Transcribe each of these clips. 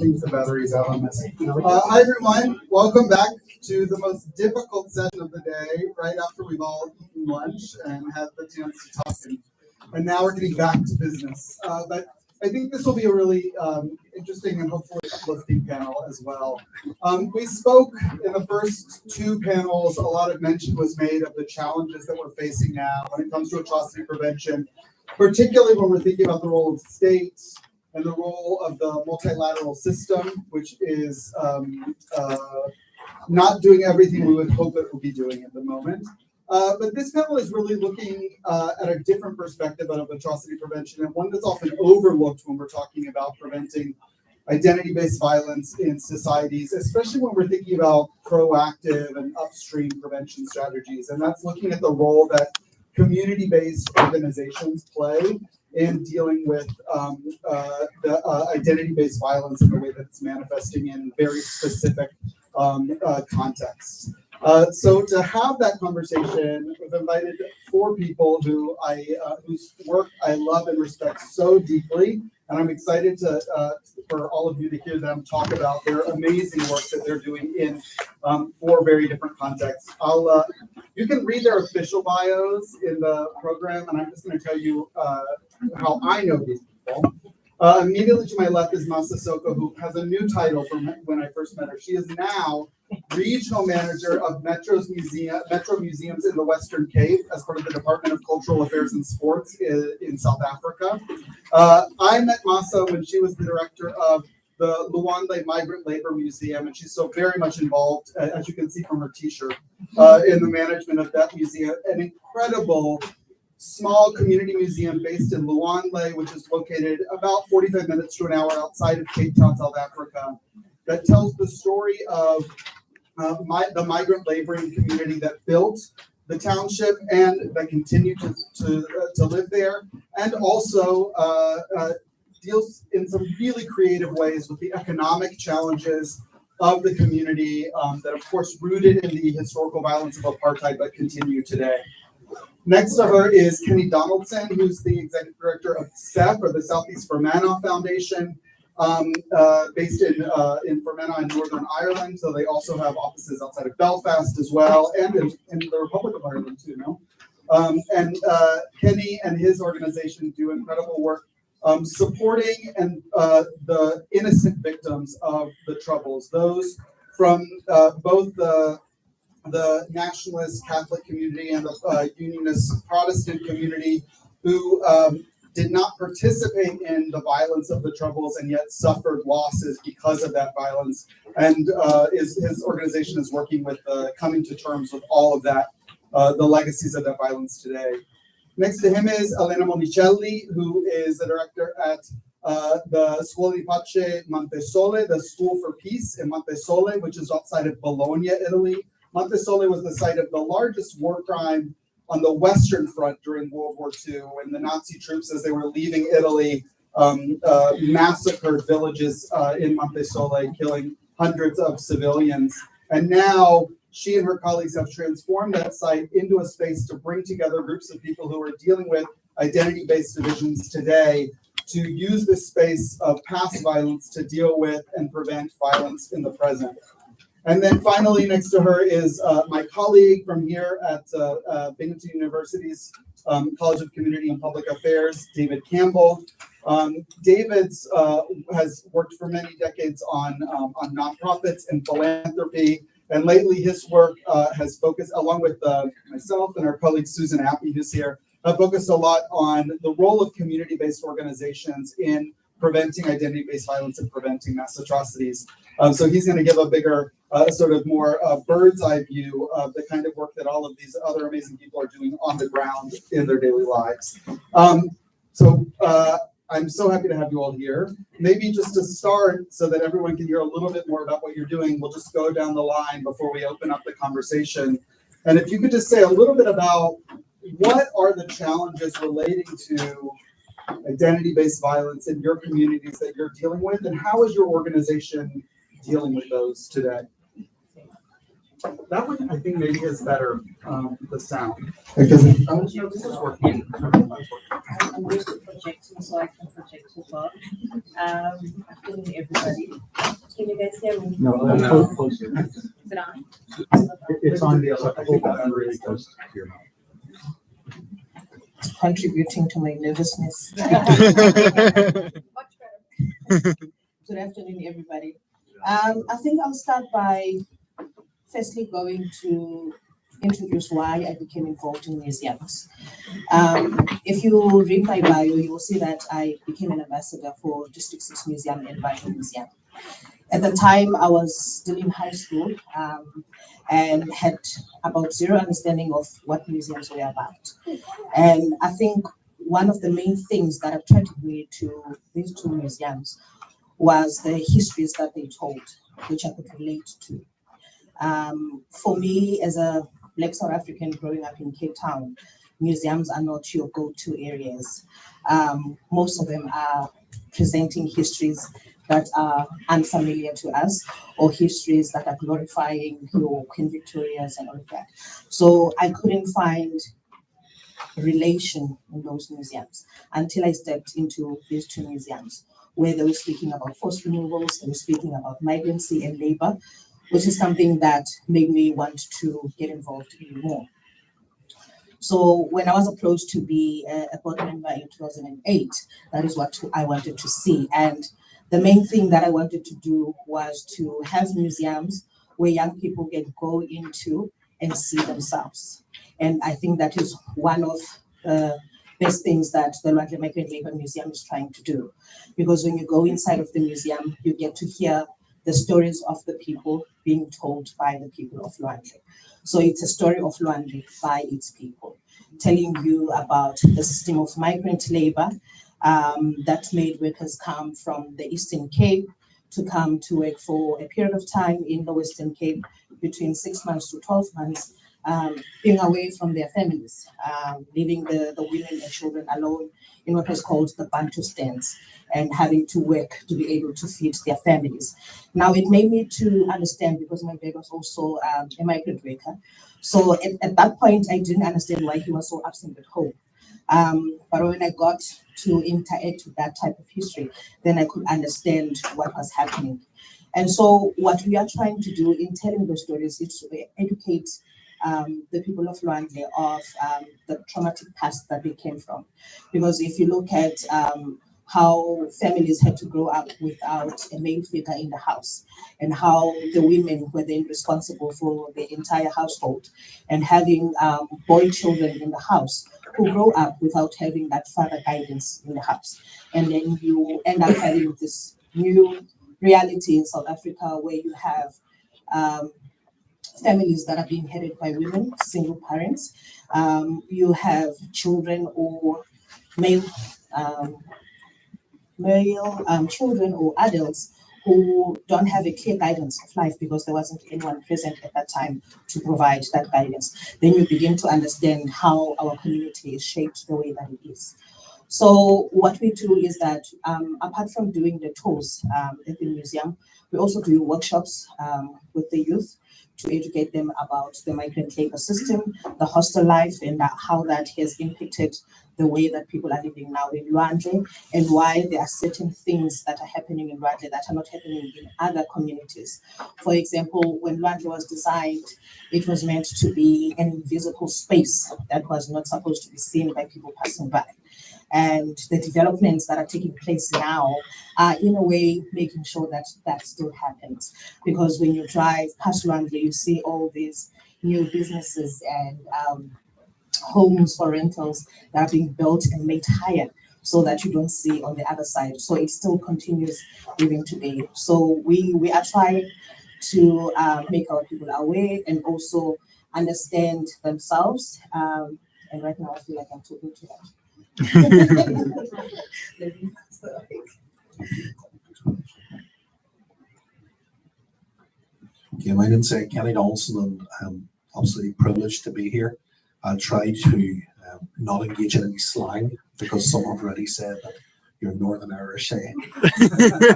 Things the batteries out on this. Hi everyone, welcome back to the most difficult session of the day, right after we've all eaten lunch and had the chance to talk. And now we're getting back to business. But I think this will be a really interesting and hopefully uplifting panel as well. We spoke in the first two panels, a lot of mention was made of the challenges that we're facing now when it comes to atrocity prevention, particularly when we're thinking about the role of states and the role of the multilateral system, which is not doing everything we would hope it would be doing at the moment. But this panel is really looking at a different perspective of atrocity prevention, and one that's often overlooked when we're talking about preventing identity-based violence in societies, especially when we're thinking about proactive and upstream prevention strategies. And that's looking at the role that community-based organizations play in dealing with the identity-based violence in the way that it's manifesting in very specific contexts. So to have that conversation, we've invited four people whose work I love and respect so deeply, and I'm excited for all of you to hear them talk about their amazing work that they're doing in four very different contexts. You can read their official bios in the program, and I'm just going to tell you how I know these people. Immediately to my left is Masa Soko, who has a new title from when I first met her. She is now Regional Manager of Metro Museums in the Western Cape as part of the Department of Cultural Affairs and Sports in South Africa. I met Masa when she was the director of the Luanda Migrant Labor Museum, and she's so very much involved, as you can see from her t-shirt, in the management of that museum. An incredible small community museum based in Luanda, which is located about 45 minutes to an hour outside of Cape Town, South Africa, that tells the story of the migrant laboring community that built the township and that continue to live there, and also deals in some really creative ways with the economic challenges of the community that, of course, rooted in the historical violence of apartheid but continue today. Next to her is Kenny Donaldson, who's the executive director of SEF, or the Southeast Fermanagh Foundation, based in Fermanagh in Northern Ireland. So they also have offices outside of Belfast as well, and in the Republic of Ireland too, no? And Kenny and his organization do incredible work supporting the innocent victims of the Troubles, those from both the nationalist Catholic community and the Unionist Protestant community who did not participate in the violence of the Troubles and yet suffered losses because of that violence. And his organization is working with coming to terms with all of that, the legacies of that violence today. Next to him is Elena Monicelli, who is the director at the Scuola di Pace Montesole, the School for Peace in Montesole, which is outside of Bologna, Italy. Montesole was the site of the largest war crime on the Western Front during World War II, when the Nazi troops, as they were leaving Italy, massacred villages in Montesole, killing hundreds of civilians. And now she and her colleagues have transformed that site into a space to bring together groups of people who are dealing with identity-based divisions today to use this space of past violence to deal with and prevent violence in the present. And then finally, next to her is my colleague from here at Binghamton University's College of Community and Public Affairs, David Campbell. David has worked for many decades on nonprofits and philanthropy, and lately his work has focused, along with myself and our colleague Susan Appy, who's here, have focused a lot on the role of community-based organizations in preventing identity-based violence and preventing mass atrocities. So he's going to give a bigger, sort of more bird's eye view of the kind of work that all of these other amazing people are doing on the ground in their daily lives. So I'm so happy to have you all here. Maybe just to start, so that everyone can hear a little bit more about what you're doing, we'll just go down the line before we open up the conversation. And if you could just say a little bit about what are the challenges relating to identity-based violence in your communities that you're dealing with, and how is your organization dealing with those today? That one I think maybe is better, the sound. Because this is working. I'm going to project so I can project as well. Afternoon, everybody. Can you guys hear me? No. Is it on? It's on the other, really close to your mouth. Contributing to my nervousness. Much better. Good afternoon, everybody. I think I'll start by firstly going to introduce why I became involved in museums. If you read my bio, you will see that I became an ambassador for District 6 Museum and Bible Museum. At the time, I was still in high school and had about zero understanding of what museums were about. And I think one of the main things that attracted me to these two museums was the histories that they told, which I could relate to. For me, as a Black South African growing up in Cape Town, museums are not your go-to areas. Most of them are presenting histories that are unfamiliar to us, or histories that are glorifying your Queen Victorias and all of that. So I couldn't find relation in those museums until I stepped into these two museums, where they were speaking about forced removals, they were speaking about migrancy and labor, which is something that made me want to get involved even more. So when I was approached to be a board member in 2008, that is what I wanted to see. And the main thing that I wanted to do was to have museums where young people can go into and see themselves. And I think that is one of the best things that the Lwandle Migrant Labour Museum is trying to do. Because when you go inside of the museum, you get to hear the stories of the people being told by the people of Lwandle. So it's a story of Lwandle by its people, telling you about the system of migrant labor that made workers come from the Eastern Cape to come to work for a period of time in the Western Cape, between 6 months to 12 months, being away from their families, leaving the women and children alone in what was called the Bantu stands, and having to work to be able to feed their families. Now, it made me to understand, because my dad was also a migrant worker. So at that point, I didn't understand why he was so absent at home. But when I got to interact with that type of history, then I could understand what was happening. And so what we are trying to do in telling those stories is to educate the people of Lwandle of the traumatic past that they came from. Because if you look at how families had to grow up without a male figure in the house, and how the women were then responsible for the entire household, and having boy children in the house who grow up without having that father guidance in the house. And then you end up having this new reality in South Africa where you have families that are being headed by women, single parents. You have children or male children or adults who don't have a clear guidance of life because there wasn't anyone present at that time to provide that guidance. Then you begin to understand how our community is shaped the way that it is. So what we do is that apart from doing the tours at the museum, we also do workshops with the youth to educate them about the migrant labor system, the hostel life, and how that has impacted the way that people are living now in Lwandle, and why there are certain things that are happening in Lwandle that are not happening in other communities. For example, when Lwandle was designed, it was meant to be an invisible space that was not supposed to be seen by people passing by. And the developments that are taking place now are in a way making sure that that still happens. Because when you drive past Lwandle, you see all these new businesses and homes for rentals that are being built and made higher so that you don't see on the other side. So it still continues even today. So we are trying to make our people aware and also understand themselves. And right now I feel like I'm talking to them. Okay, my name's Kenny Donaldson, and I'm absolutely privileged to be here. I'll try to not engage in any slang because someone already said that you're Northern Irish.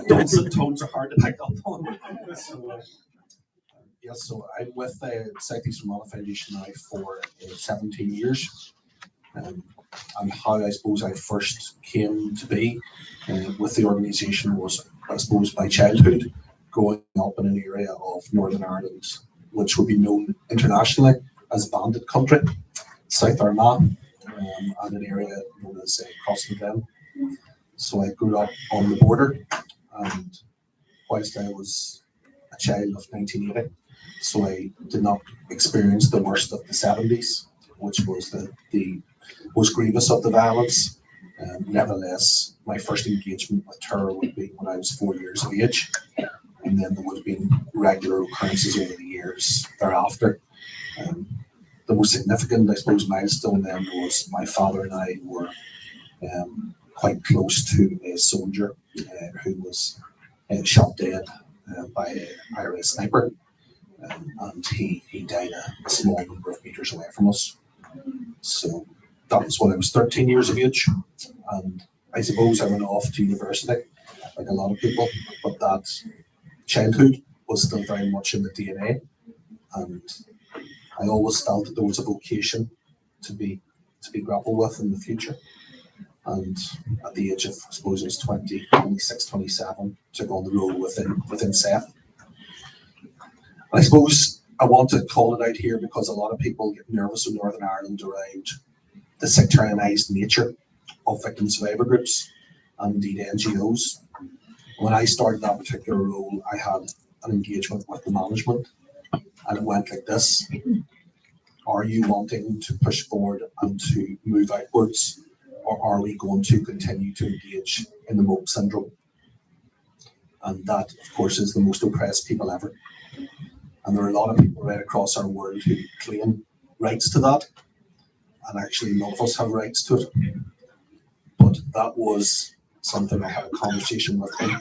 Donaldson tones are hard to pick up on. So, Yes, so I'm with the Southeast Fermanagh Foundation now for 17 years. And how I suppose I first came to be with the organisation was, I suppose, my childhood, growing up in an area of Northern Ireland, which would be known internationally as Bandit Country, South Armagh, and an area known as Crossing Glen. So I grew up on the border, and whilst I was a child of 1980, so I did not experience the worst of the 70s, which was the most grievous of the violence. Nevertheless, my first engagement with terror would be when I was 4 years of age, and then there would have been regular occurrences over the years thereafter. The most significant, I suppose, milestone then was my father and I were quite close to a soldier who was shot dead by an IRA sniper, and he died a small number of meters away from us. So that was when I was 13 years of age, and I suppose I went off to university, like a lot of people, but that childhood was still very much in the DNA, and I always felt that there was a vocation to be grappled with in the future. And at the age of, I suppose it was 26, 27, took on the role within Seth. I suppose I want to call it out here because a lot of people get nervous in Northern Ireland around the sectarianised nature of victim survivor groups and indeed NGOs. When I started that particular role, I had an engagement with the management, and it went like this: are you wanting to push forward and to move outwards, or are we going to continue to engage in the mope syndrome? And that, of course, is the most oppressed people ever. And there are a lot of people right across our world who claim rights to that, and actually none of us have rights to it. But that was something I had a conversation with him.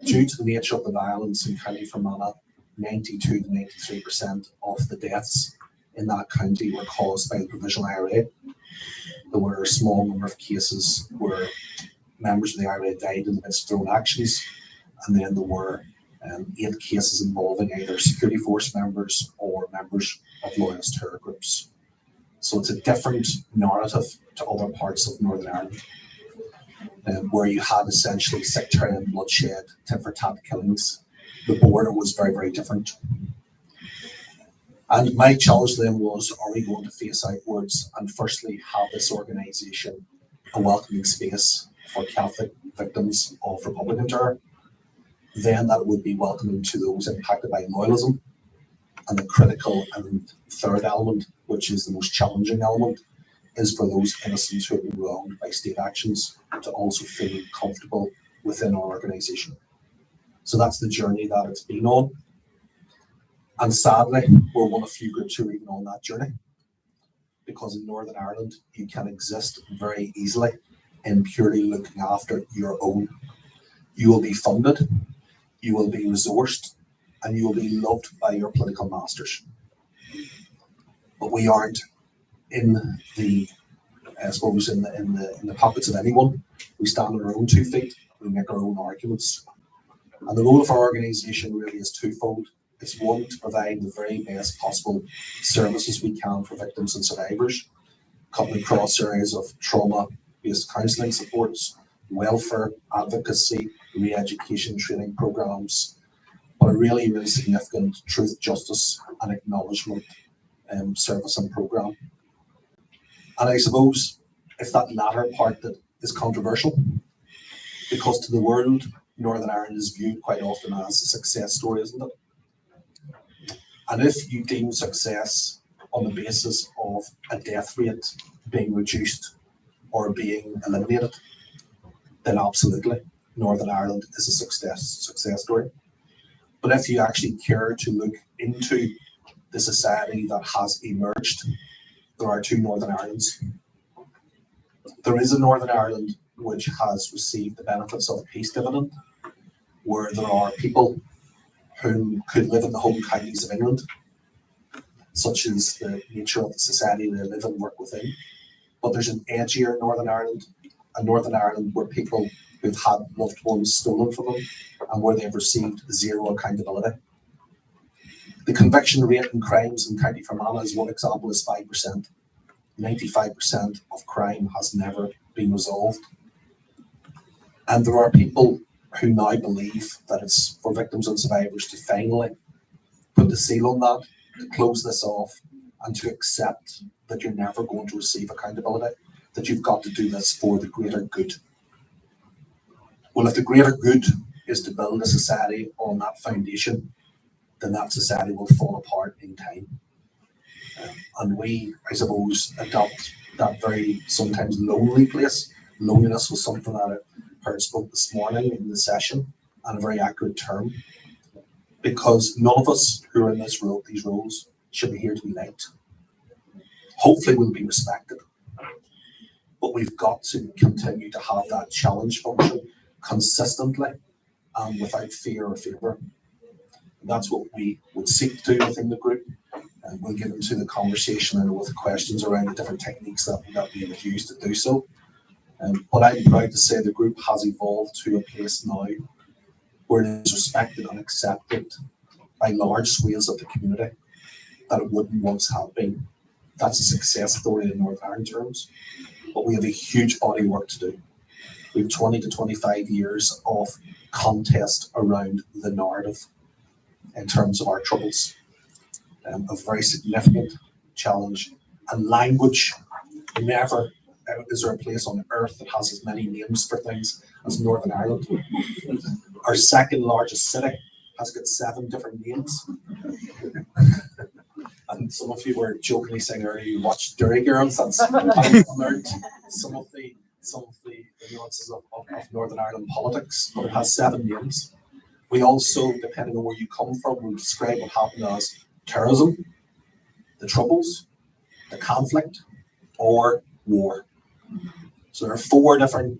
Due to the nature of the violence in County Fermanagh, 92 to 93% of the deaths in that county were caused by the provisional IRA. There were a small number of cases where members of the IRA died in the midst of their own actions, and then there were 8 cases involving either security force members or members of loyalist terror groups. So it's a different narrative to other parts of Northern Ireland, where you had essentially sectarian bloodshed, tit for tat killings. The border was very, very different. And my challenge then was, are we going to face outwards and firstly have this organisation a welcoming space for Catholic victims of Republican terror? Then that would be welcoming to those impacted by loyalism. And the critical and third element, which is the most challenging element, is for those innocents who have been wronged by state actions to also feel comfortable within our organisation. So that's the journey that it's been on. And sadly, we're one of few groups who are even on that journey. Because in Northern Ireland, you can exist very easily in purely looking after your own. You will be funded, you will be resourced, and you will be loved by your political masters. But we aren't in the, I suppose, in the pockets of anyone. We stand on our own 2 feet, we make our own arguments. And the role of our organisation really is twofold. It's one, to provide the very best possible services we can for victims and survivors, cutting across areas of trauma-based counselling supports, welfare, advocacy, re-education training programmes, but a really, really significant truth, justice and acknowledgement service and programme. And I suppose if that latter part that is controversial, because to the world, Northern Ireland is viewed quite often as a success story, isn't it? And if you deem success on the basis of a death rate being reduced or being eliminated, then absolutely, Northern Ireland is a success story. But if you actually care to look into the society that has emerged, there are 2 Northern Irelands. There is a Northern Ireland which has received the benefits of a peace dividend, where there are people who could live in the home counties of England, such as the nature of the society they live and work within. But there's an edgier Northern Ireland, a Northern Ireland where people who've had loved ones stolen from them and where they've received 0 accountability. The conviction rate in crimes in County Fermanagh is one example is 5%. 95% of crime has never been resolved. And there are people who now believe that it's for victims and survivors to finally put the seal on that, to close this off, and to accept that you're never going to receive accountability, that you've got to do this for the greater good. Well, if the greater good is to build a society on that foundation, then that society will fall apart in time. And we, I suppose, adopt that very sometimes lonely place. Loneliness was something that I heard spoke this morning in the session, and a very accurate term, because none of us who are in these roles should be here to be liked. Hopefully we'll be respected, but we've got to continue to have that challenge function consistently and without fear or favour. That's what we would seek to do within the group, and we'll get into the conversation and with the questions around the different techniques that we would use to do so. But I'm proud to say the group has evolved to a place now where it is respected and accepted by large swathes of the community that it wouldn't once have been. That's a success story in Northern Ireland terms, but we have a huge body of work to do. We have 20 to 25 years of contest around the narrative in terms of our troubles. A very significant challenge. And language, never is there a place on earth that has as many names for things as Northern Ireland. Our second largest city has got 7 different names. And some of you were jokingly saying earlier you watched Derry Girls. That's I've learned some of the nuances of Northern Ireland politics, but it has 7 names. We also, depending on where you come from, will describe what happened as terrorism, the troubles, the conflict, or war. So there are 4 different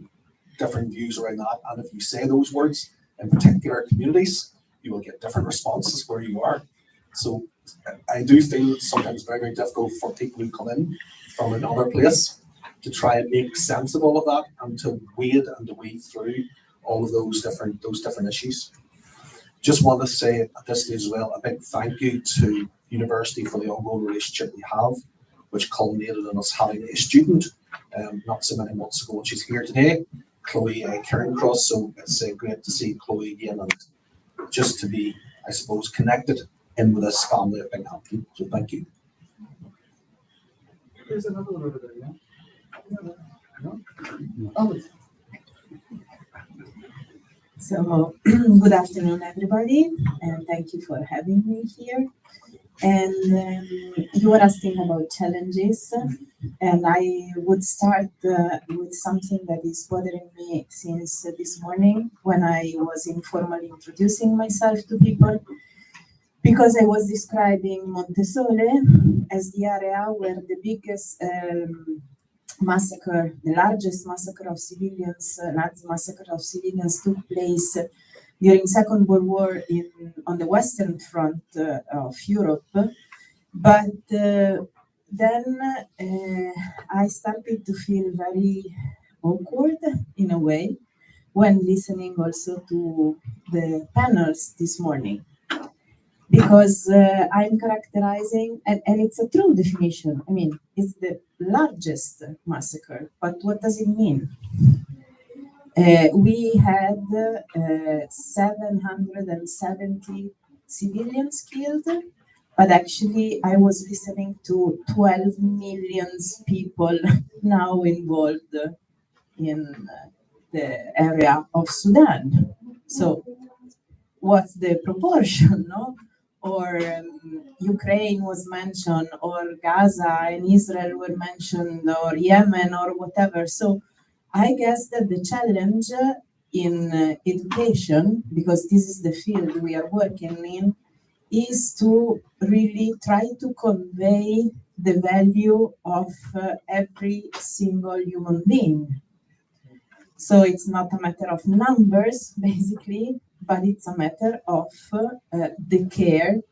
views around that, and if you say those words in particular communities, you will get different responses where you are. So I do feel it's sometimes very, very difficult for people who come in from another place to try and make sense of all of that and to wade through all of those different issues. Just want to say at this stage as well, a big thank you to university for the ongoing relationship we have, which culminated in us having a student not so many months ago, and she's here today, Chloe Cairncross. So it's great to see Chloe again and just to be, I suppose, connected in with this family of Binghamton. So thank you. There's another one over there, yeah? No? Oh, So, good afternoon, everybody, and thank you for having me here. And you were asking about challenges, and I would start with something that is bothering me since this morning when I was informally introducing myself to people, because I was describing Monicelli as the area where the biggest massacre, the largest massacre of civilians, Nazi massacre of civilians took place during Second World War on the Western Front of Europe. But then I started to feel very awkward in a way when listening also to the panels this morning. Because I'm characterizing, and it's a true definition. I mean, it's the largest massacre, but what does it mean? We had 770 civilians killed, but actually I was listening to 12 million people now involved in the area of Sudan. So what's the proportion, no? Or Ukraine was mentioned, or Gaza and Israel were mentioned, or Yemen, or whatever. So I guess that the challenge in education, because this is the field we are working in, is to really try to convey the value of every single human being. So it's not a matter of numbers, basically, but it's a matter of the care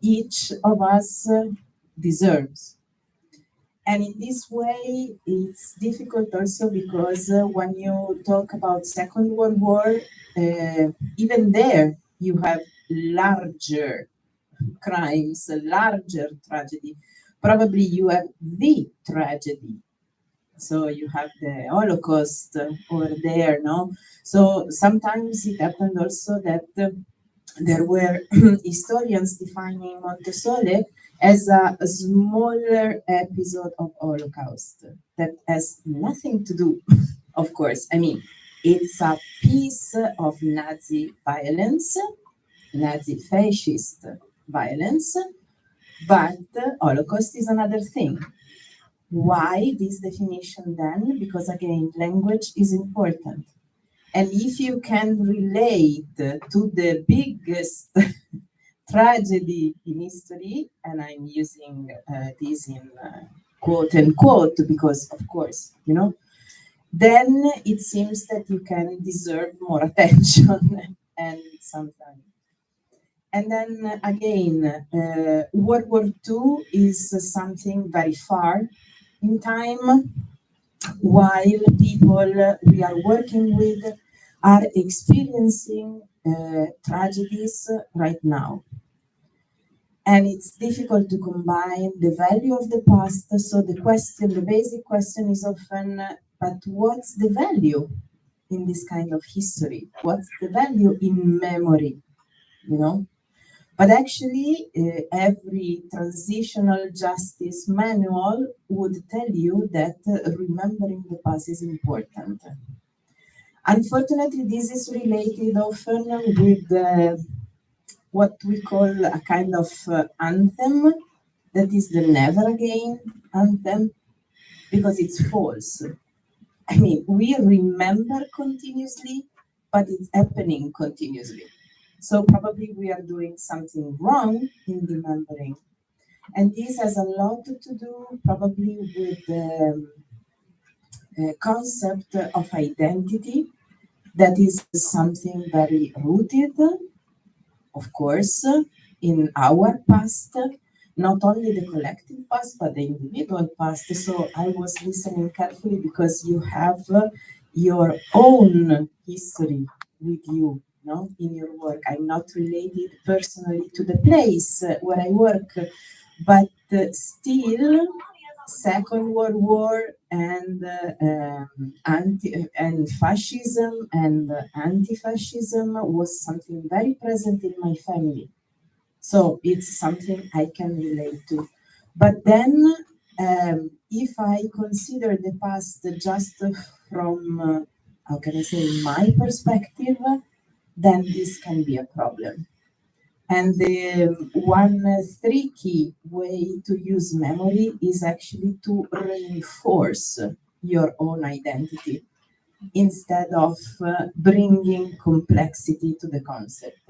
each of us deserves. And in this way, it's difficult also because when you talk about Second World War, even there you have larger crimes, a larger tragedy. Probably you have the tragedy. So you have the Holocaust over there, no? So sometimes it happened also that there were historians defining Montesole as a smaller episode of Holocaust that has nothing to do, of course. I mean, it's a piece of Nazi violence, Nazi fascist violence, but Holocaust is another thing. Why this definition then? Because again, language is important. And if you can relate to the biggest tragedy in history, and I'm using this in quote unquote, because of course, you know, then it seems that you can deserve more attention and sometimes. And then again, World War II is something very far in time, while people we are working with are experiencing tragedies right now. And it's difficult to combine the value of the past. So the question, the basic question is often, but what's the value in this kind of history? What's the value in memory, you know? But actually, every transitional justice manual would tell you that remembering the past is important. Unfortunately, this is related often with what we call a kind of anthem, that is the never again anthem, because it's false. I mean, we remember continuously, but it's happening continuously. So probably we are doing something wrong in remembering. And this has a lot to do probably with the concept of identity, that is something very rooted, of course, in our past, not only the collective past, but the individual past. So I was listening carefully because you have your own history with you, no, in your work. I'm not related personally to the place where I work, but still, Second World War and fascism and anti-fascism was something very present in my family. So it's something I can relate to. But then, if I consider the past just from, how can I say, my perspective, then this can be a problem. And the one tricky way to use memory is actually to reinforce your own identity instead of bringing complexity to the concept.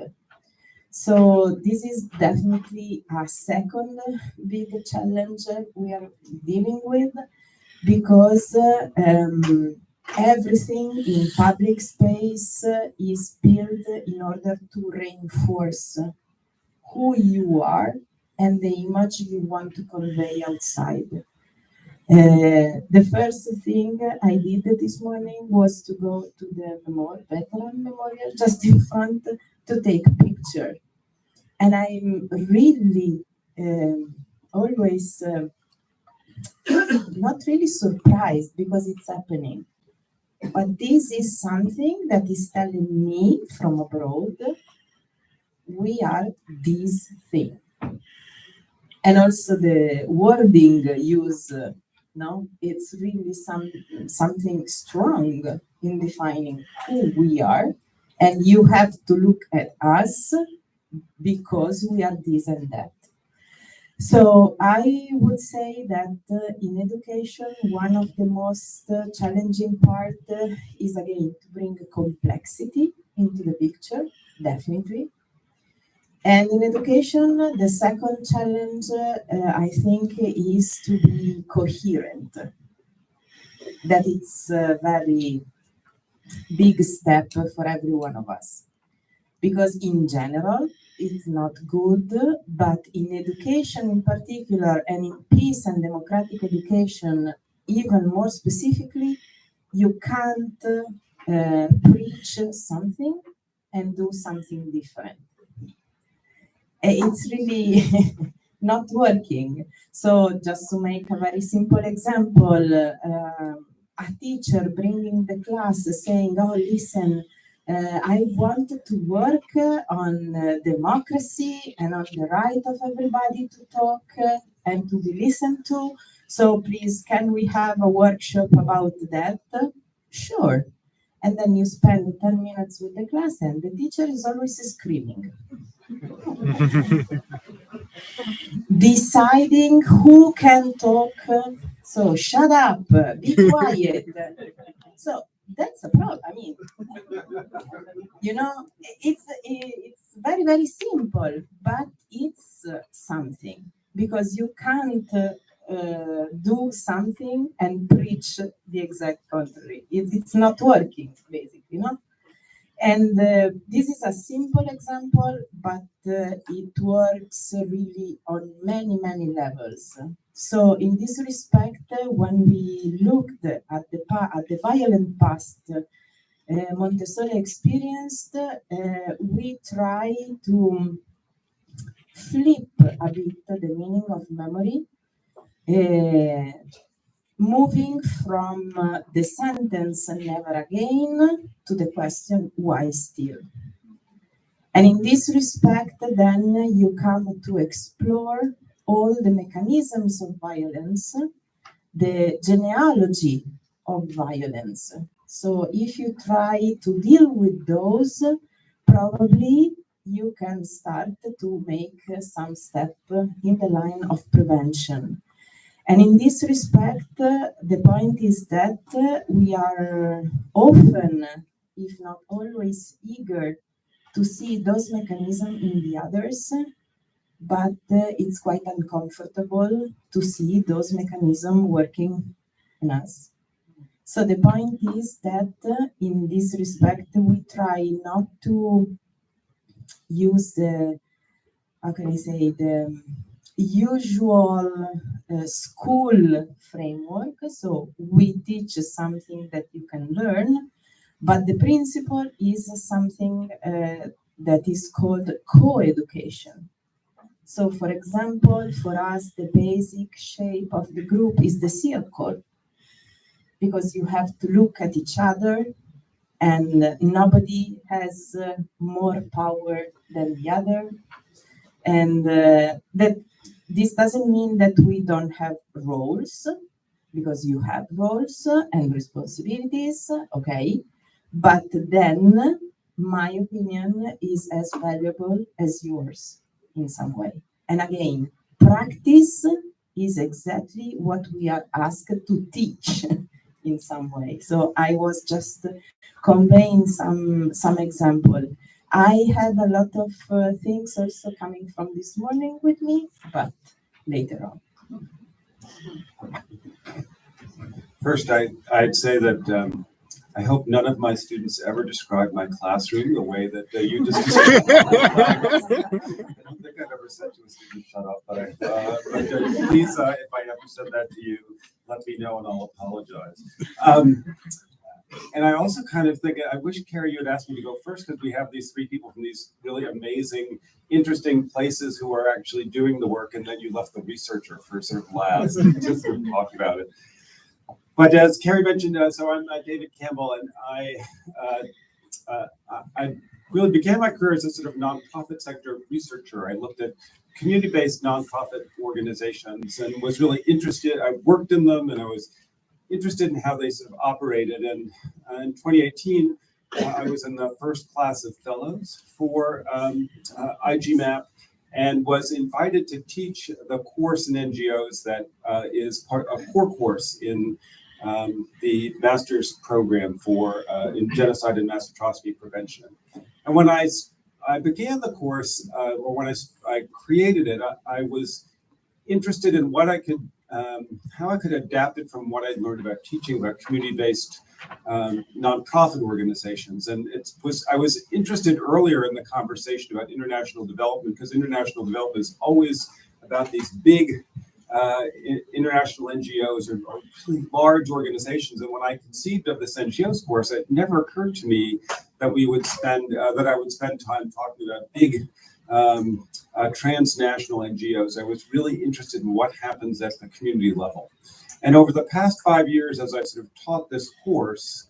So this is definitely a second big challenge we are dealing with, because everything in public space is built in order to reinforce who you are and the image you want to convey outside. The first thing I did this morning was to go to the veteran memorial just in front to take a picture. And I'm really always not really surprised because it's happening. But this is something that is telling me from abroad, we are this thing. And also the wording use, no, it's really something strong in defining who we are. And you have to look at us because we are this and that. So I would say that in education, one of the most challenging part is again to bring complexity into the picture, definitely. And in education, the second challenge, I think, is to be coherent. That it's a very big step for every one of us. Because in general, it's not good, but in education in particular, and in peace and democratic education, even more specifically, you can't preach something and do something different. it's really not working. So just to make a very simple example, a teacher bringing the class saying, oh, listen, I wanted to work on democracy and on the right of everybody to talk and to be listened to. So please, can we have a workshop about that? Sure. And then you spend 10 minutes with the class and the teacher is always screaming. Deciding who can talk. So shut up, be quiet. So that's a problem. I mean, you know, it's very, very simple, but it's something, because you can't do something and preach the exact contrary. It's not working, basically, no? And this is a simple example, but it works really on many, many levels. So in this respect, when we looked at the violent past Montessori experienced, we try to flip a bit the meaning of memory, moving from the sentence never again to the question why still. And in this respect, then you come to explore all the mechanisms of violence, the genealogy of violence. So if you try to deal with those, probably you can start to make some step in the line of prevention. And in this respect, the point is that we are often, if not always, eager to see those mechanisms in the others, but it's quite uncomfortable to see those mechanisms working in us. So the point is that in this respect, we try not to use the, how can I say, the usual school framework. So we teach something that you can learn, but the principle is something that is called co-education. So for example, for us, the basic shape of the group is the circle, because you have to look at each other and nobody has more power than the other. And that this doesn't mean that we don't have roles, because you have roles and responsibilities, okay? But then my opinion is as valuable as yours in some way. And again, practice is exactly what we are asked to teach in some way. So I was just conveying some example. I had a lot of things also coming from this morning with me, but later on. First, I'd say that I hope none of my students ever describe my classroom the way that you just described. I don't think I've ever said to a student, shut up, but please, if I ever said that to you, let me know and I'll apologize. And I also kind of think, I wish, Carrie, you had asked me to go first, because we have these three people from these really amazing, interesting places who are actually doing the work, and then you left the researcher for sort of last and just sort of talk about it. But as Carrie mentioned, so I'm David Campbell, and I really began my career as a sort of nonprofit sector researcher. I looked at community-based nonprofit organizations and was really interested. I worked in them, and I was interested in how they sort of operated. And in 2018, I was in the first class of fellows for IGMAP, and was invited to teach the course in NGOs that is part of a core course in the master's program for in genocide and mass atrocity prevention. And when I began the course, or when I created it, I was interested in what I could, how I could adapt it from what I'd learned about teaching about community-based nonprofit organizations. And I was interested earlier in the conversation about international development, because international development is always about these big international NGOs or really large organizations. And when I conceived of this NGOs course, it never occurred to me that I would spend time talking about big transnational NGOs. I was really interested in what happens at the community level. And over the past 5 years, as I sort of taught this course,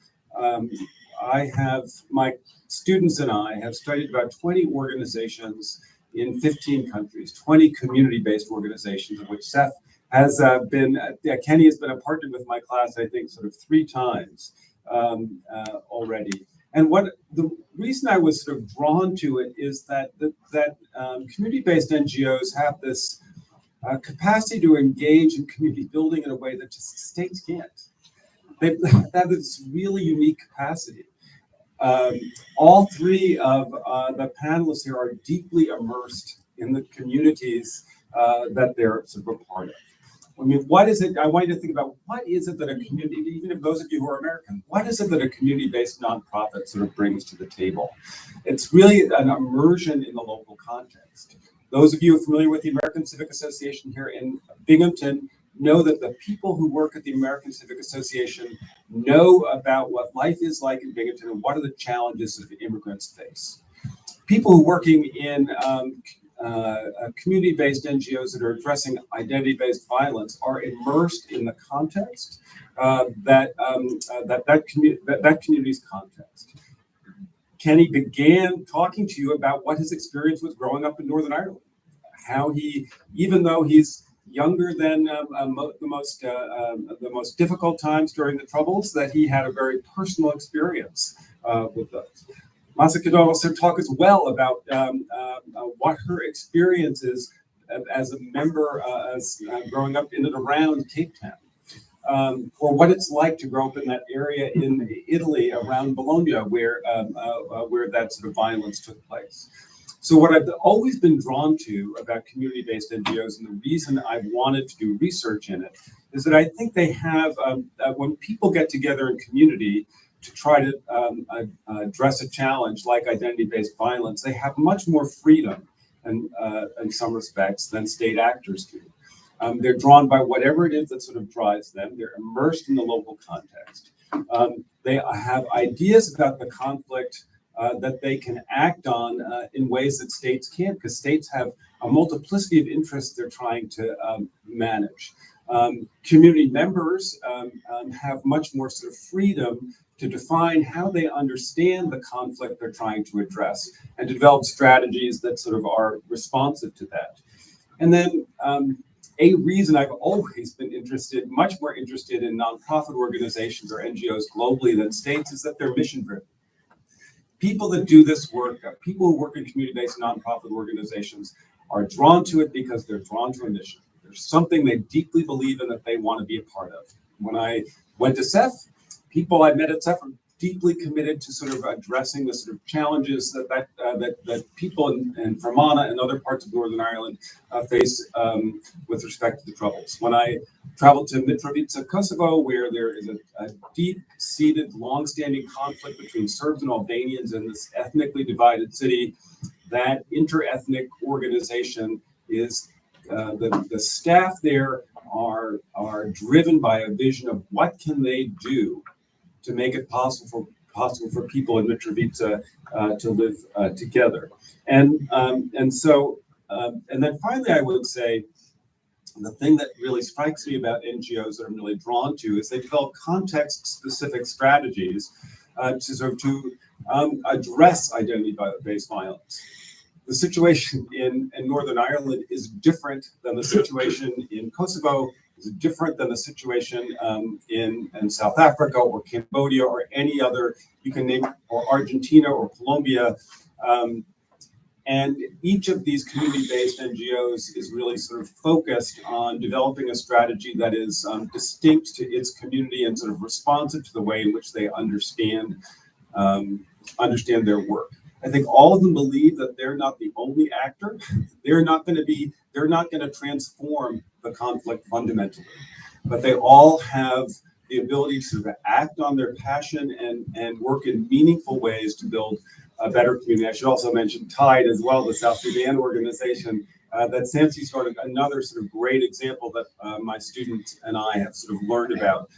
my students and I have studied about 20 organizations in 15 countries, 20 community-based organizations, of which Seth has Kenny has been a partner with my class, I think, sort of 3 times already. And the reason I was sort of drawn to it is that community-based NGOs have this capacity to engage in community building in a way that just states can't. They have this really unique capacity. All 3 of the panelists here are deeply immersed in the communities that they're sort of a part of. I mean, what is it? I want you to think about what is it that a community, even if those of you who are American, what is it that a community-based nonprofit sort of brings to the table? It's really an immersion in the local context. Those of you familiar with the American Civic Association here in Binghamton know that the people who work at the American Civic Association know about what life is like in Binghamton and what are the challenges that immigrants face. People who are working in community-based NGOs that are addressing identity-based violence are immersed in the context that community's context. Kenny began talking to you about what his experience was growing up in Northern Ireland, how he, even though he's younger than the most difficult times during the Troubles, that he had a very personal experience with those. Masa could also talk as well about what her experience is as a member, growing up in and around Cape Town, or what it's like to grow up in that area in Italy around Bologna, where that sort of violence took place. So what I've always been drawn to about community-based NGOs, and the reason I wanted to do research in it, is that I think they have, when people get together in community to try to address a challenge like identity-based violence, they have much more freedom in some respects than state actors do. They're drawn by whatever it is that sort of drives them. They're immersed in the local context. They have ideas about the conflict that they can act on in ways that states can't, because states have a multiplicity of interests they're trying to manage. Community members have much more sort of freedom to define how they understand the conflict they're trying to address and to develop strategies that sort of are responsive to that. And then a reason I've always been much more interested in nonprofit organizations or NGOs globally than states is that they're mission driven. People that do this work, people who work in community-based nonprofit organizations, are drawn to it because they're drawn to a mission. There's something they deeply believe in that they want to be a part of. When I went to CEF, people I met at CEF are deeply committed to sort of addressing the sort of challenges that people in Fermanagh and other parts of Northern Ireland face with respect to the Troubles. When I traveled to Mitrovica, Kosovo, where there is a deep-seated, long-standing conflict between Serbs and Albanians in this ethnically divided city, that inter-ethnic organization is the staff there are driven by a vision of what can they do to make it possible for people in Mitrovica to live together. And then finally, I would say the thing that really strikes me about NGOs that I'm really drawn to is they develop context-specific strategies to address identity-based violence. The situation in Northern Ireland is different than the situation in Kosovo, is different than the situation in South Africa or Cambodia or any other, you can name, or Argentina or Colombia. And each of these community-based NGOs is really sort of focused on developing a strategy that is distinct to its community and sort of responsive to the way in which they understand their work. I think all of them believe that they're not the only actor. They're not going to transform the conflict fundamentally, but they all have the ability to sort of act on their passion and work in meaningful ways to build a better community. I should also mention TIDE as well, the South Sudan organization that Sansi started, another sort of great example that my students and I have sort of learned about.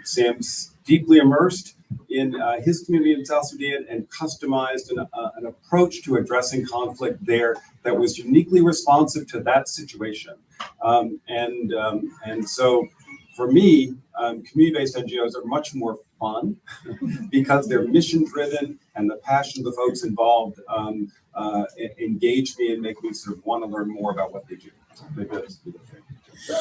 Sam's deeply immersed in his community in South Sudan and customized an approach to addressing conflict there that was uniquely responsive to that situation. And so for me, community-based NGOs are much more fun because they're mission-driven and the passion of the folks involved engage me and make me sort of want to learn more about what they do. Maybe that's the thing.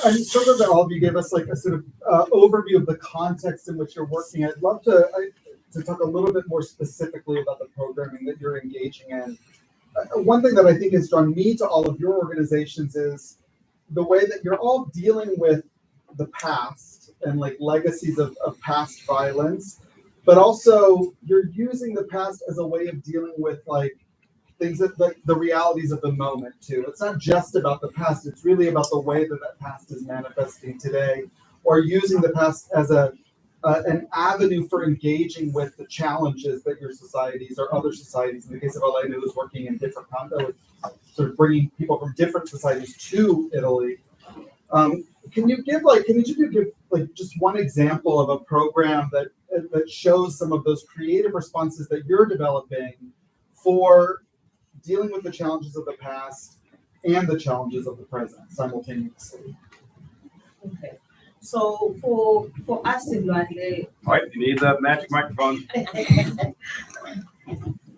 I'm sure that all of you gave us like a sort of overview of the context in which you're working. I'd love to talk a little bit more specifically about the programming that you're engaging in. One thing that I think has drawn me to all of your organizations is the way that you're all dealing with the past and like legacies of past violence, but also you're using the past as a way of dealing with like things that like the realities of the moment too. It's not just about the past, it's really about the way that that past is manifesting today, or using the past as an avenue for engaging with the challenges that your societies or other societies, in the case of Elena, who's working in different sort of bringing people from different societies to Italy. Can you give just one example of a program that shows some of those creative responses that you're developing for dealing with the challenges of the past and the challenges of the present simultaneously? Okay. So for us in Luandle, All right, you need the magic microphone.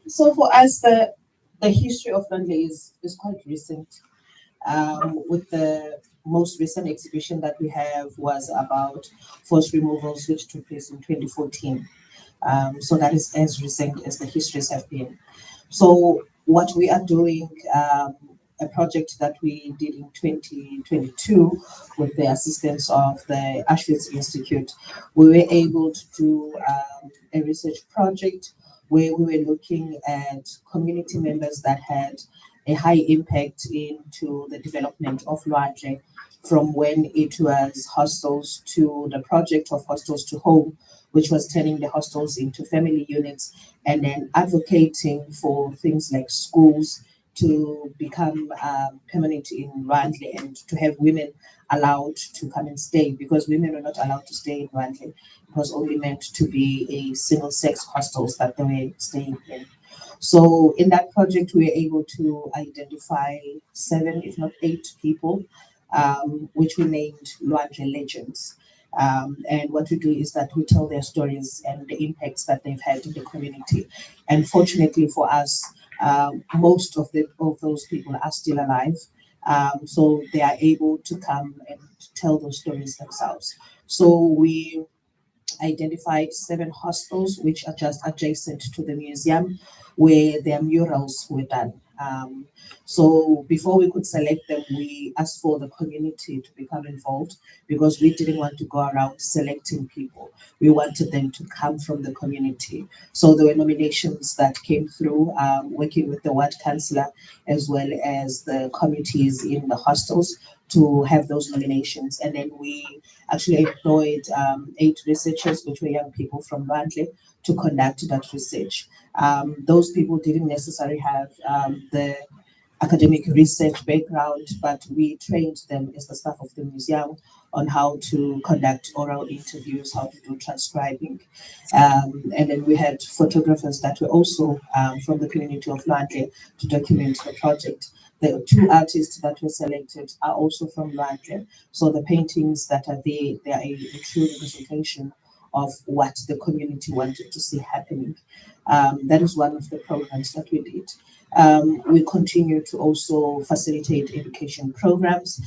So for us, the history of Luandle is quite recent. With the most recent exhibition that we have was about forced removals, which took place in 2014. So that is as recent as the histories have been. So what we are doing, a project that we did in 2022 with the assistance of the Auschwitz Institute, we were able to do a research project where we were looking at community members that had a high impact into the development of Luandle, from when it was hostels to the project of hostels to home, which was turning the hostels into family units, and then advocating for things like schools to become permanent in Luandle and to have women allowed to come and stay, because women were not allowed to stay in Luandle. It was only meant to be a single-sex hostels that they were staying in. So in that project, we were able to identify 7, if not 8 people, which we named Luandle Legends. And what we do is that we tell their stories and the impacts that they've had in the community. And fortunately for us, most of those people are still alive. So they are able to come and tell those stories themselves. So we identified 7 hostels which are just adjacent to the museum, where their murals were done. So before we could select them, we asked for the community to become involved, because we didn't want to go around selecting people. We wanted them to come from the community. So there were nominations that came through, working with the ward councillor as well as the committees in the hostels to have those nominations. And then we actually employed 8 researchers, which were young people from Monte, to conduct that research. Those people didn't necessarily have the academic research background, but we trained them as the staff of the museum on how to conduct oral interviews, how to do transcribing. And then we had photographers that were also from the community of Monte to document the project. The 2 artists that were selected are also from Monte. So the paintings that are there, they are a true representation of what the community wanted to see happening. That is one of the programs that we did. We continue to also facilitate education programs,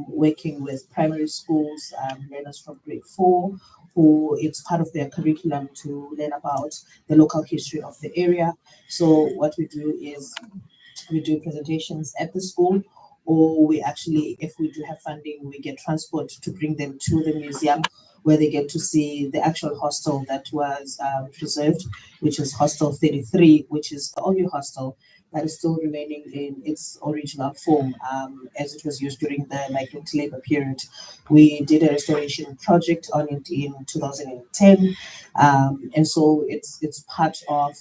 working with primary schools, learners from grade 4, who it's part of their curriculum to learn about the local history of the area. So what we do is we do presentations at the school, or we actually, if we do have funding, we get transport to bring them to the museum, where they get to see the actual hostel that was preserved, which is Hostel 33, which is the only hostel that is still remaining in its original form, as it was used during the migrant labor period. We did a restoration project on it in 2010, and so it's part of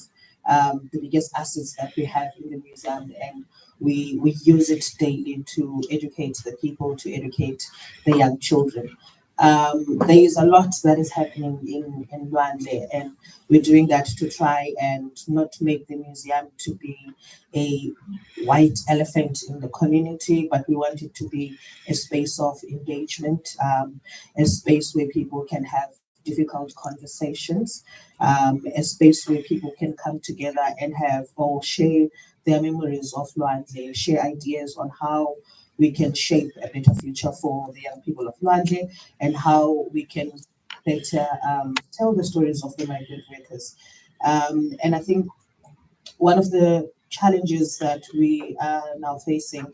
the biggest assets that we have in the museum, and we use it daily to educate the people, to educate the young children. There is a lot that is happening in Luande, and we're doing that to try and not make the museum to be a white elephant in the community, but we want it to be a space of engagement, a space where people can have difficult conversations, a space where people can come together and have or share their memories of Luande, share ideas on how we can shape a better future for the young people of Luande and how we can better tell the stories of the migrant workers. And I think one of the challenges that we are now facing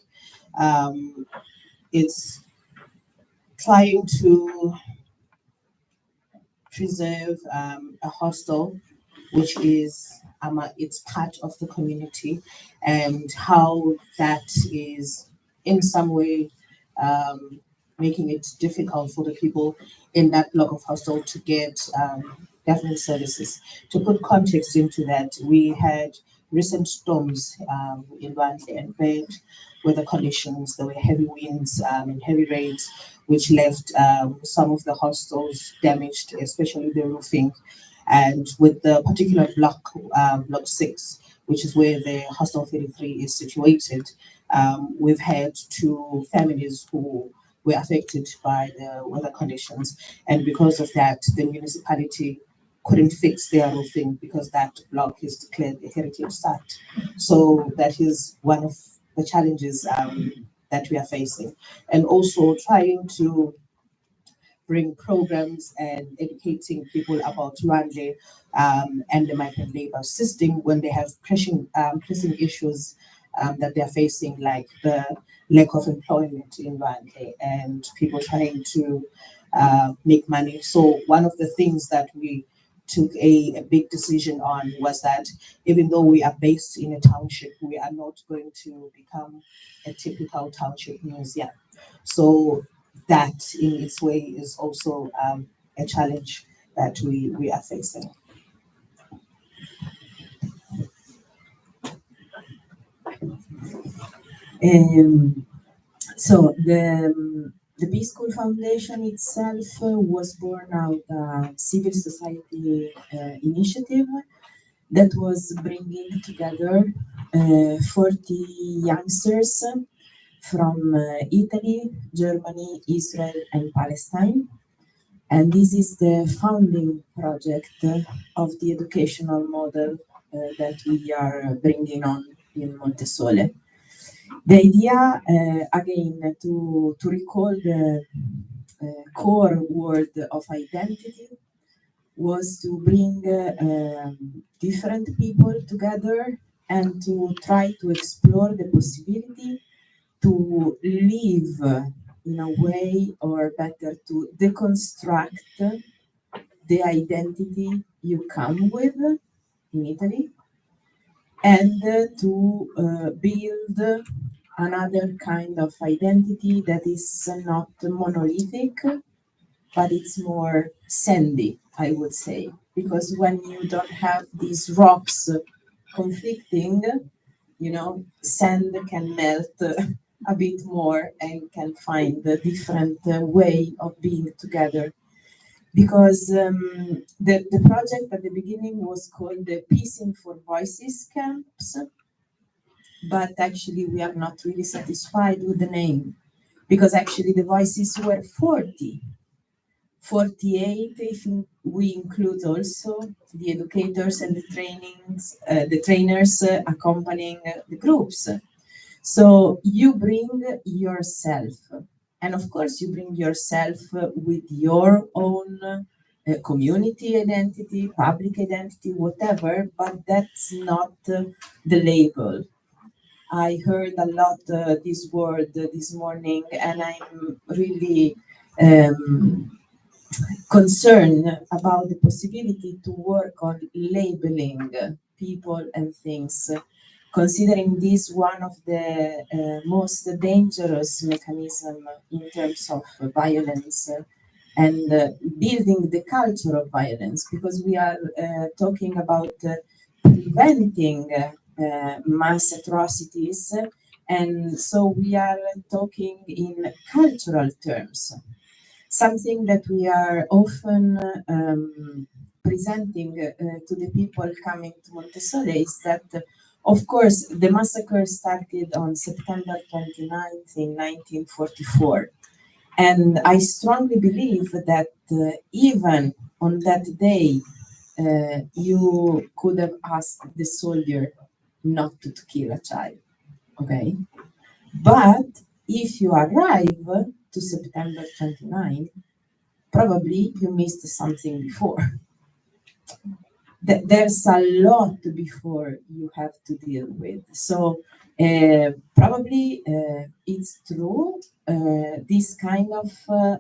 is trying to preserve a hostel, which is it's part of the community, and how that is in some way making it difficult for the people in that block of hostel to get government services. To put context into that, we had recent storms in Monte and bad weather conditions. There were heavy winds and heavy rains, which left some of the hostels damaged, especially the roofing. And with the particular block 6, which is where the hostel 33 is situated, we've had 2 families who were affected by the weather conditions. And because of that, the municipality couldn't fix their roofing because that block is declared a heritage site. So that is one of the challenges that we are facing. And also trying to bring programs and educating people about Rwanda and the migrant labor system when they have pressing issues that they're facing, like the lack of employment in Rwanda and people trying to make money. So one of the things that we took a big decision on was that even though we are based in a township, we are not going to become a typical township museum. So that in its way is also a challenge that we are facing. So the B School Foundation itself was born out a civil society initiative that was bringing together 40 youngsters from Italy, Germany, Israel, and Palestine. And this is the founding project of the educational model that we are bringing on in Montesole. The idea, again, to recall the core word of identity was to bring different people together and to try to explore the possibility to live in a way, or better, to deconstruct the identity you come with in Italy, and to build another kind of identity that is not monolithic, but it's more sandy, I would say, because when you don't have these rocks conflicting, sand can melt a bit more and can find a different way of being together. Because the project at the beginning was called the Peacing for Voices Camps, but actually we are not really satisfied with the name, because actually the voices were 40. 48 if we include also the educators and the trainers accompanying the groups. So you bring yourself, and of course you bring yourself with your own community identity, public identity, whatever, but that's not the label. I heard a lot this word this morning, and I'm really concerned about the possibility to work on labeling people and things, considering this one of the most dangerous mechanisms in terms of violence and building the culture of violence, because we are talking about preventing mass atrocities, and so we are talking in cultural terms. something that we are often presenting to the people coming to Montessori is that, of course, the massacre started on September 29th in 1944. And I strongly believe that even on that day, you could have asked the soldier not to kill a child, okay? But if you arrive to September 29, probably you missed something before. There's a lot before you have to deal with. So probably it's true. This kind of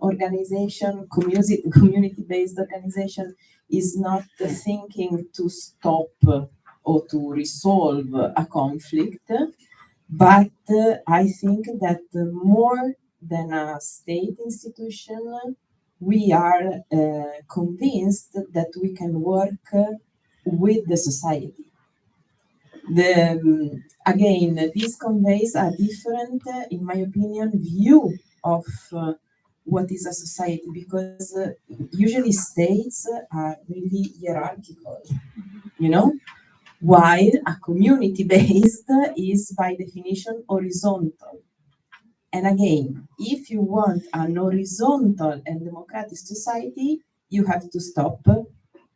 organization, community-based organization, is not thinking to stop or to resolve a conflict. But I think that more than a state institution, we are convinced that we can work with the society. Again, this conveys a different, in my opinion, view of what is a society, because usually states are really hierarchical, you know, while a community-based is by definition horizontal. And again, if you want an horizontal and democratic society, you have to stop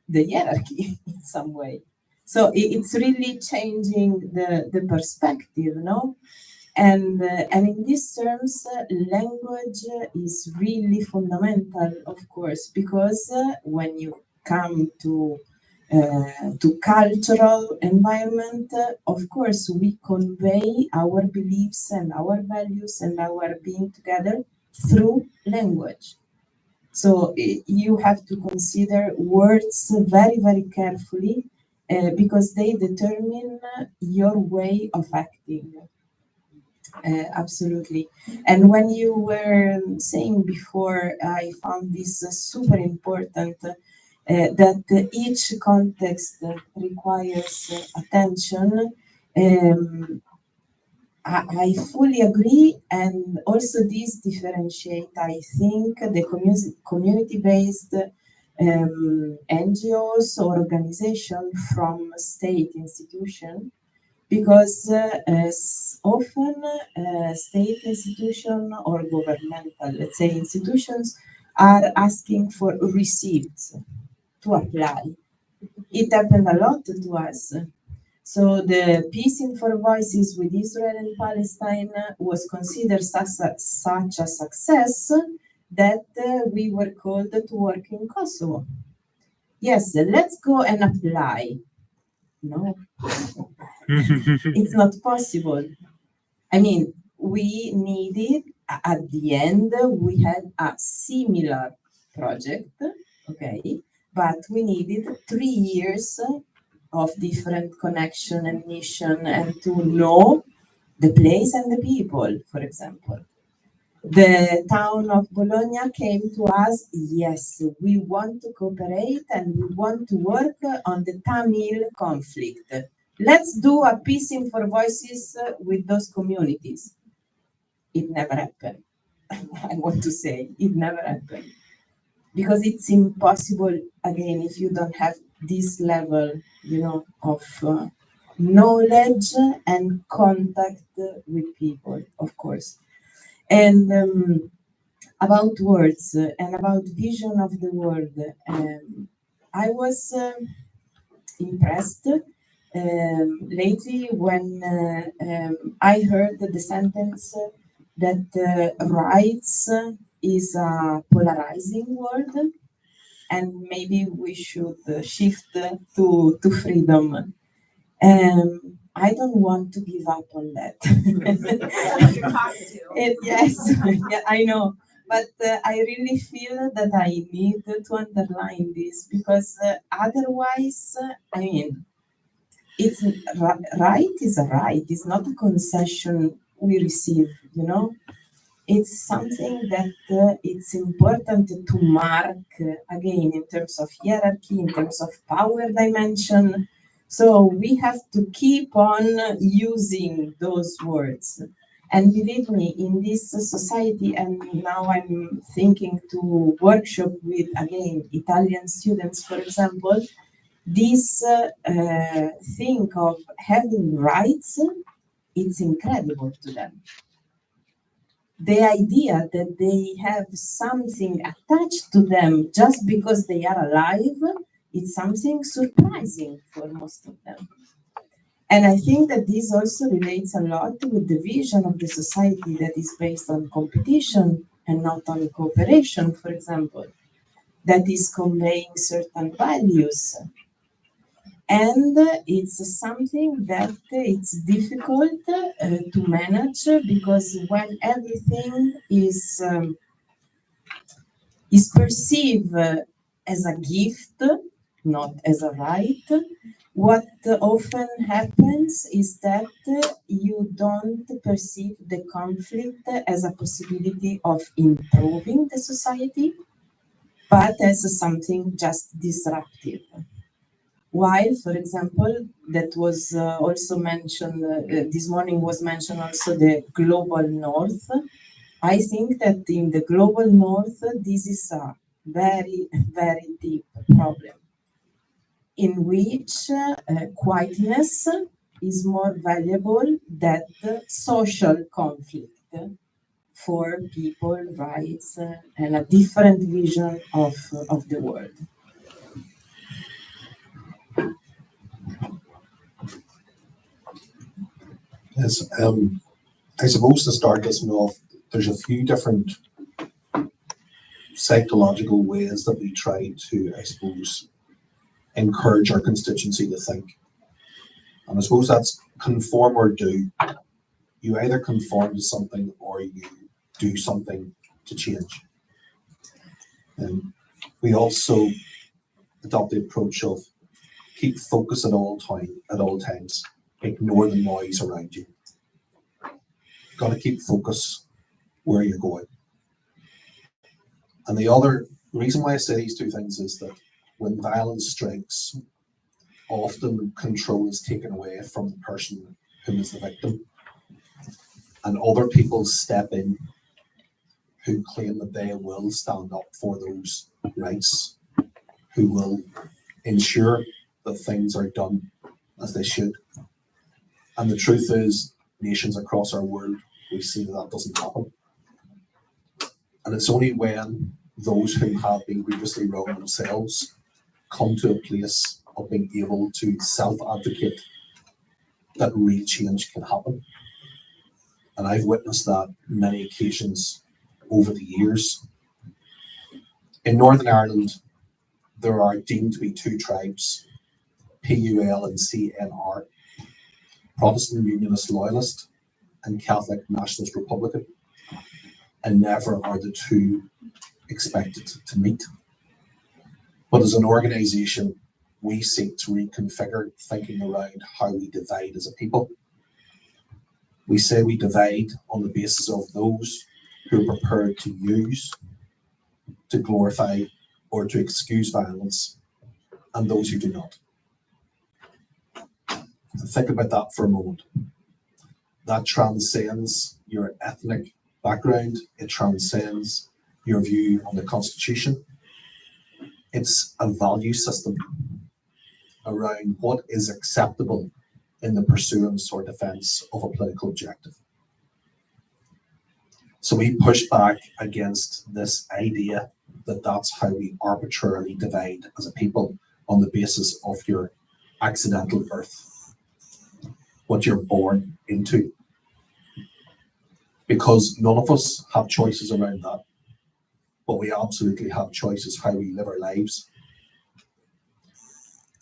the hierarchy in some way. So it's really changing the perspective, no? And in these terms, language is really fundamental, of course, because when you come to cultural environment, of course, we convey our beliefs and our values and our being together through language. So you have to consider words very, very carefully because they determine your way of acting. Absolutely. And when you were saying before, I found this super important, that each context requires attention. I fully agree, and also this differentiate, I think, the community-based NGOs or organization from state institution, because often state institution or governmental, let's say, institutions are asking for receipts to apply. It happened a lot to us. So the Peace in Four Voices with Israel and Palestine was considered such a success that we were called to work in Kosovo. Yes, let's go and apply. No, it's not possible. I mean, we needed, at the end, we had a similar project, okay, but we needed 3 years of different connection and mission and to know the place and the people, for example. The town of Bologna came to us, yes, we want to cooperate and we want to work on the Tamil conflict. Let's do a Peace in Four Voices with those communities. It never happened. I want to say, it never happened. Because it's impossible, again, if you don't have this level, you know, of knowledge and contact with people, of course. And about words and about vision of the world, I was impressed lately when I heard the sentence that rights is a polarizing word, and maybe we should shift to freedom. I don't want to give up on that. Yes, yeah, I know. But I really feel that I need to underline this because otherwise, I mean, it's right is a right. It's not a concession we receive, you know. It's something that it's important to mark again in terms of hierarchy, in terms of power dimension. So we have to keep on using those words. And believe me, in this society, and now I'm thinking to workshop with, again, Italian students, for example, this thing of having rights, it's incredible to them. The idea that they have something attached to them just because they are alive, it's something surprising for most of them. And I think that this also relates a lot with the vision of the society that is based on competition and not on cooperation, for example, that is conveying certain values. And it's something that it's difficult to manage, because when everything is perceived as a gift, not as a right, what often happens is that you don't perceive the conflict as a possibility of improving the society, but as something just disruptive. While, for example, that was also mentioned, this morning was mentioned also the global north. I think that in the global north, this is a very, very deep problem, in which quietness is more valuable than social conflict for people, rights, and a different vision of the world. Yes, I suppose to start this one off, there's a few different psychological ways that we try to, I suppose, encourage our constituency to think. And I suppose that's conform or do. You either conform to something or you do something to change. And we also adopt the approach of keep focus at all times. Ignore the noise around you. You've got to keep focus where you're going. And the reason why I say these two things is that when violence strikes, often control is taken away from the person who is the victim, and other people step in who claim that they will stand up for those rights, who will ensure that things are done as they should. And the truth is, nations across our world, we see that doesn't happen. And it's only when those who have been grievously wronged themselves come to a place of being able to self-advocate that real change can happen. And I've witnessed that many occasions over the years. In Northern Ireland, there are deemed to be two tribes, PUL and CNR, Protestant Unionist Loyalist and Catholic Nationalist Republican, and never are the two expected to meet. But as an organisation, we seek to reconfigure thinking around how we divide as a people. We say we divide on the basis of those who are prepared to use, to glorify, or to excuse violence, and those who do not. And think about that for a moment. That transcends your ethnic background, it transcends your view on the Constitution. It's a value system around what is acceptable in the pursuance or defence of a political objective. So we push back against this idea that that's how we arbitrarily divide as a people on the basis of your accidental birth, what you're born into. Because none of us have choices around that, but we absolutely have choices how we live our lives.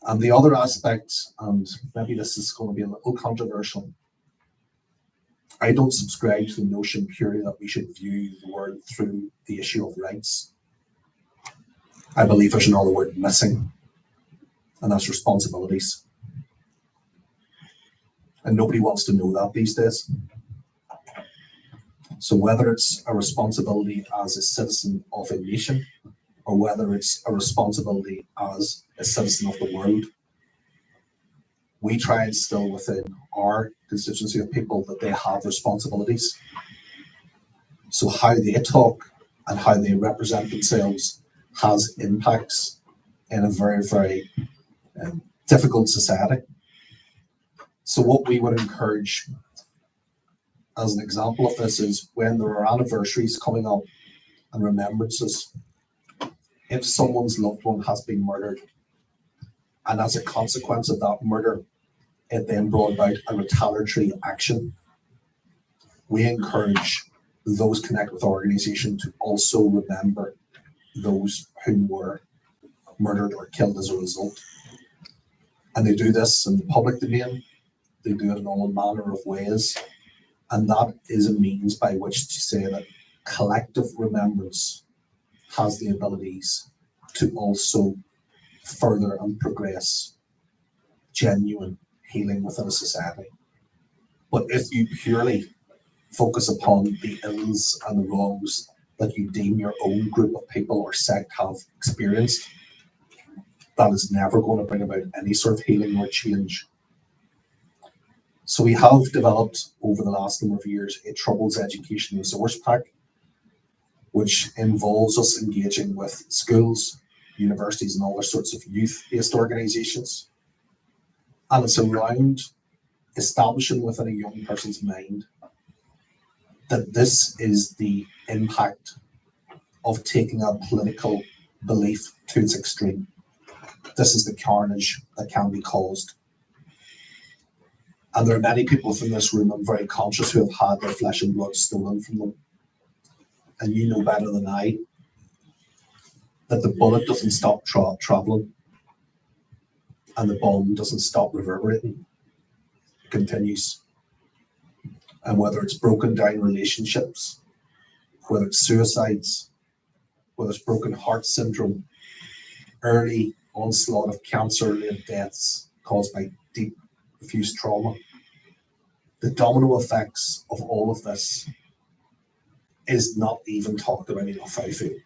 And the other aspect, and maybe this is going to be a little controversial, I don't subscribe to the notion purely that we should view the world through the issue of rights. I believe there's another word missing, and that's responsibilities. And nobody wants to know that these days. So whether it's a responsibility as a citizen of a nation, or whether it's a responsibility as a citizen of the world, we try and instill within our constituency of people that they have responsibilities. So how they talk and how they represent themselves has impacts in a very, very difficult society. So what we would encourage as an example of this is when there are anniversaries coming up and remembrances, if someone's loved one has been murdered, and as a consequence of that murder, it then brought about a retaliatory action, we encourage those connected with the organisation to also remember those who were murdered or killed as a result. And they do this in the public domain, they do it in all manner of ways, and that is a means by which to say that collective remembrance has the abilities to also further and progress genuine healing within a society. But if you purely focus upon the ills and the wrongs that you deem your own group of people or sect have experienced, that is never going to bring about any sort of healing or change. So we have developed over the last number of years a Troubles Education Resource Pack, which involves us engaging with schools, universities, and other sorts of youth-based organisations. And it's around establishing within a young person's mind that this is the impact of taking a political belief to its extreme. This is the carnage that can be caused. And there are many people within this room, I'm very conscious, who have had their flesh and blood stolen from them. And you know better than I that the bullet doesn't stop traveling and the bomb doesn't stop reverberating. It continues. And whether it's broken down relationships, whether it's suicides, whether it's broken heart syndrome, early onslaught of cancer-related deaths caused by deep diffuse trauma, the domino effects of all of this is not even talked about enough, I feel.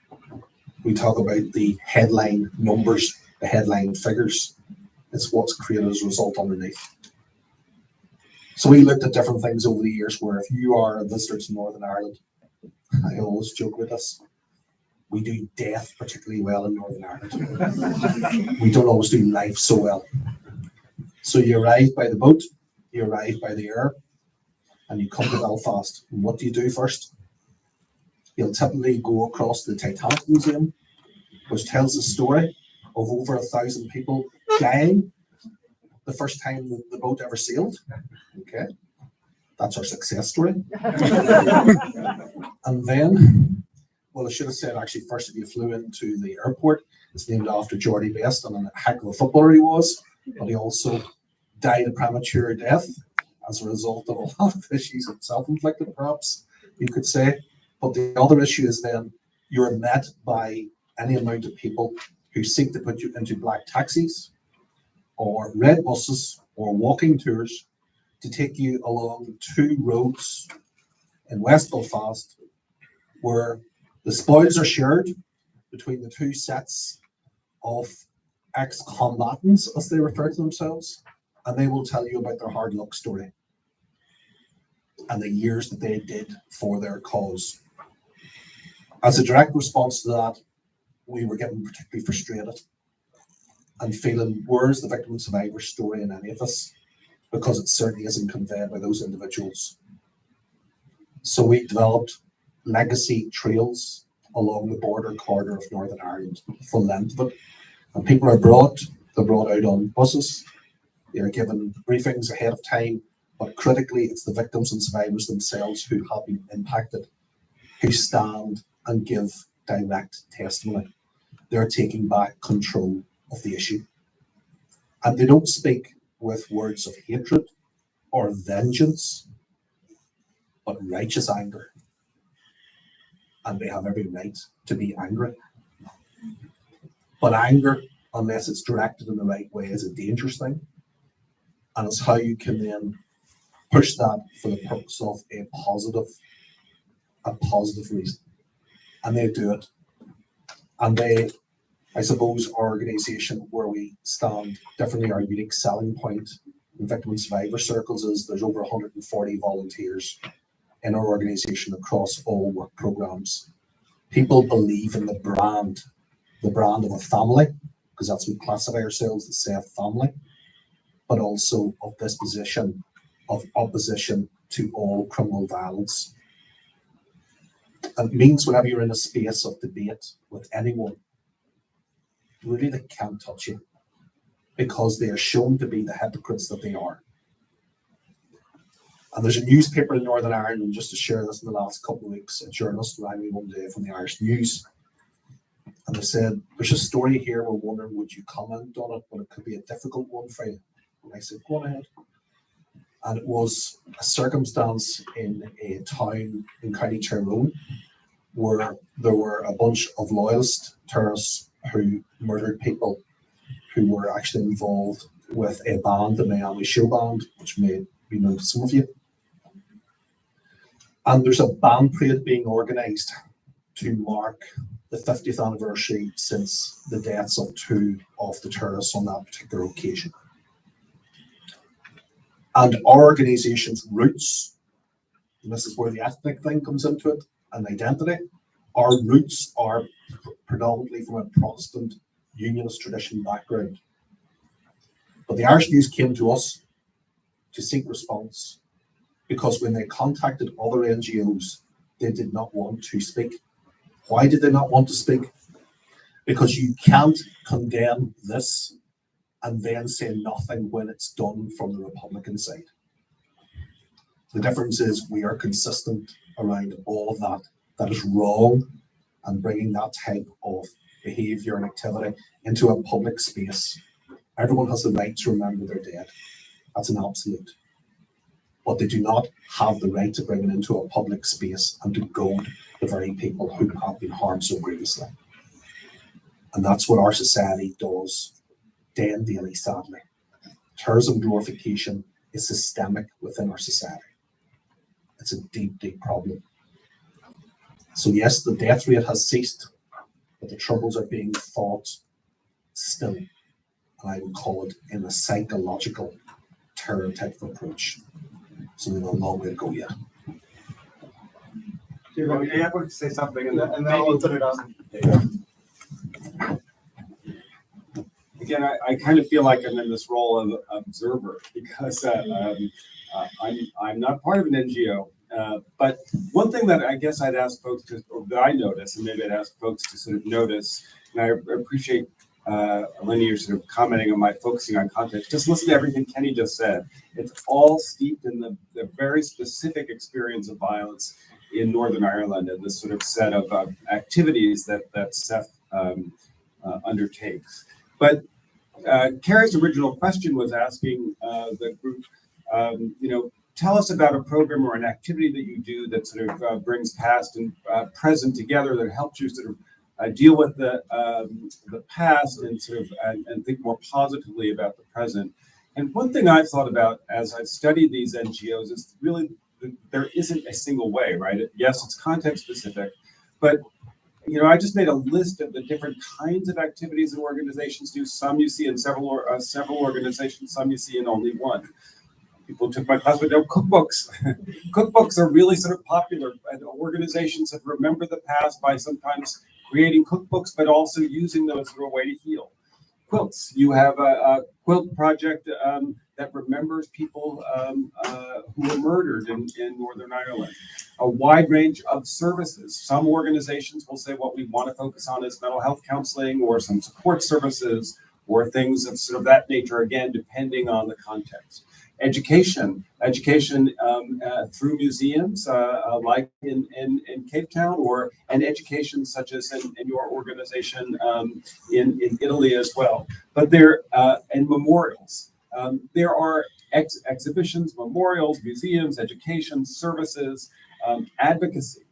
We talk about the headline numbers, the headline figures. It's what's created as a result underneath. So we looked at different things over the years where if you are a visitor to Northern Ireland, I always joke with this, we do death particularly well in Northern Ireland. We don't always do life so well. So you arrive by the boat, you arrive by the air, and you come to Belfast. And what do you do first? You'll typically go across to the Titanic Museum, which tells the story of over 1,000 people dying the first time the boat ever sailed. Okay, that's our success story. And then, well, I should have said actually first if you flew into the airport, it's named after Geordie Best and a heck of a footballer he was, but he also died a premature death as a result of a lot of issues, self-inflicted perhaps, you could say. But the other issue is then you're met by any amount of people who seek to put you into black taxis or red buses or walking tours to take you along two roads in West Belfast where the spoils are shared between the two sets of ex-combatants, as they refer to themselves, and they will tell you about their hard luck story and the years that they did for their cause. As a direct response to that, we were getting particularly frustrated and feeling, where's the victim and survivor story in any of this? Because it certainly isn't conveyed by those individuals. So we developed legacy trails along the border corridor of Northern Ireland, the full length of it. And people are brought out on buses. They are given briefings ahead of time, but critically, it's the victims and survivors themselves who have been impacted, who stand and give direct testimony. They're taking back control of the issue. And they don't speak with words of hatred or vengeance, but righteous anger. And they have every right to be angry. But anger, unless it's directed in the right way, is a dangerous thing. And it's how you can then push that for the purpose of a positive reason. And they do it. And they, I suppose, our organisation where we stand differently, our unique selling point in victim and survivor circles is there's over 140 volunteers in our organization across all work programs. People believe in the brand of a family, because that's what we classify ourselves, the safe family, but also of this position of opposition to all criminal violence. It means whenever you're in a space of debate with anyone, really they can't touch you because they are shown to be the hypocrites that they are. And there's a newspaper in Northern Ireland, and just to share this in the last couple of weeks, a journalist rang me one day from the Irish News, and they said, there's a story here, we're wondering, would you comment on it, but it could be a difficult one for you. And I said, go on ahead. And it was a circumstance in a town in County Tyrone where there were a bunch of loyalist terrorists who murdered people who were actually involved with a band, the Miami Show Band, which may be known to some of you. And there's a band parade being organised to mark the 50th anniversary since the deaths of two of the terrorists on that particular occasion. And our organisation's roots, and this is where the ethnic thing comes into it, and identity, our roots are predominantly from a Protestant unionist tradition background. But the Irish News came to us to seek response because when they contacted other NGOs, they did not want to speak. Why did they not want to speak? Because you can't condemn this and then say nothing when it's done from the Republican side. The difference is we are consistent around all of that. That is wrong, and bringing that type of behaviour and activity into a public space. Everyone has the right to remember their dead. That's an absolute. But they do not have the right to bring it into a public space and to goad the very people who have been harmed so grievously. And that's what our society does day and daily, sadly. Terrorism glorification is systemic within our society. It's a deep, deep problem. So yes, the death rate has ceased, but the troubles are being fought still. And I would call it in a psychological terror type of approach. So we have a long way to go yet. Are you able to say something? And then I'll open it up. Again, I kind of feel like I'm in this role of observer because I'm not part of an NGO. But one thing that I guess I'd ask folks to, or that I notice, and maybe I'd ask folks to sort of notice, and I appreciate Elena, you're sort of commenting on my focusing on context. Just listen to everything Kenny just said. It's all steeped in the very specific experience of violence in Northern Ireland and this sort of set of activities that Seth undertakes. But Carrie's original question was asking the group, tell us about a program or an activity that you do that sort of brings past and present together that helps you sort of deal with the past and sort of and think more positively about the present. And one thing I've thought about as I've studied these NGOs is really there isn't a single way, right? Yes, it's context specific, but I just made a list of the different kinds of activities that organizations do. Some you see in several organizations, some you see in only one. People who took my class would know cookbooks. Cookbooks are really sort of popular, and organizations have remembered the past by sometimes creating cookbooks, but also using them as a way to heal. Quilts. You have a quilt project that remembers people who were murdered in Northern Ireland. A wide range of services. Some organizations will say what we want to focus on is mental health counseling or some support services or things of sort of that nature, again, depending on the context. Education through museums like in Cape Town, or an education such as in your organization in Italy as well. But there and memorials. There are exhibitions, memorials, museums, education, services, advocacy.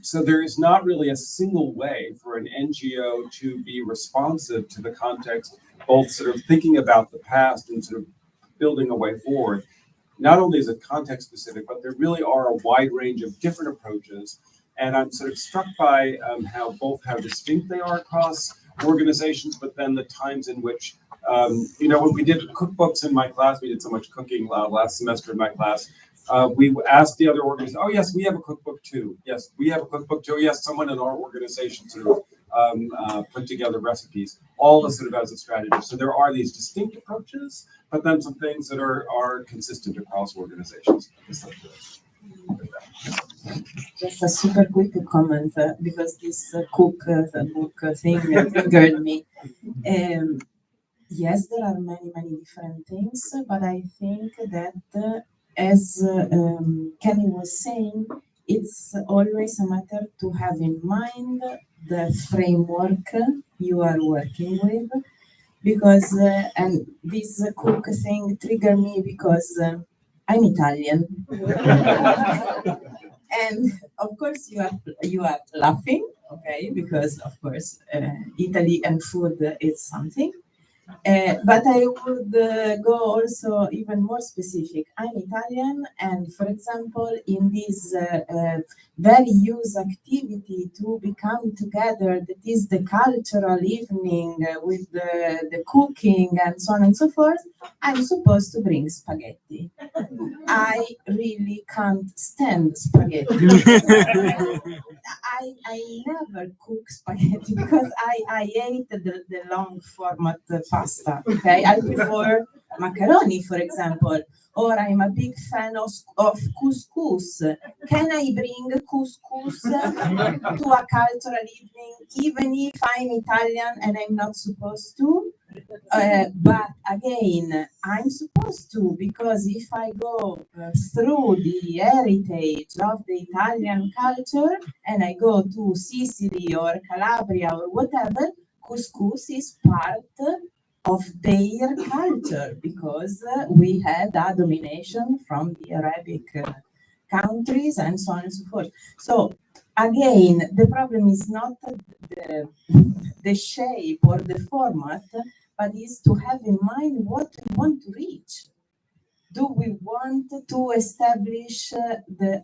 So there is not really a single way for an NGO to be responsive to the context, both sort of thinking about the past and sort of building a way forward. Not only is it context specific, but there really are a wide range of different approaches. And I'm sort of struck by how distinct they are across organizations, but then the times in which When we did cookbooks in my class, we did so much cooking last semester in my class. We asked the other organizations, oh yes, we have a cookbook too. Yes, we have a cookbook too. Yes, someone in our organization sort of put together recipes, all as sort of as a strategy. So there are these distinct approaches, but then some things that are consistent across organizations. Just a super quick comment because this book thing triggered me. Yes, there are many different things, but I think that as Kenny was saying, it's always a matter to have in mind the framework you are working with, because and this cook thing triggered me because I'm Italian. And of course you are laughing, okay, because of course Italy and food is something. But I would go also even more specific. I'm Italian, and for example, in this very used activity to become together, that is the cultural evening with the cooking and so on and so forth, I'm supposed to bring spaghetti. I really can't stand spaghetti. I never cook spaghetti because I ate the long format pasta. Okay, I prefer macaroni, for example, or I'm a big fan of couscous. Can I bring couscous to a cultural evening, even if I'm Italian and I'm not supposed to? But again, I'm supposed to, because if I go through the heritage of the Italian culture and I go to Sicily or Calabria or whatever, couscous is part of their culture because we had a domination from the Arabic countries and so on and so forth. So again, the problem is not the shape or the format, but is to have in mind what we want to reach. Do we want to establish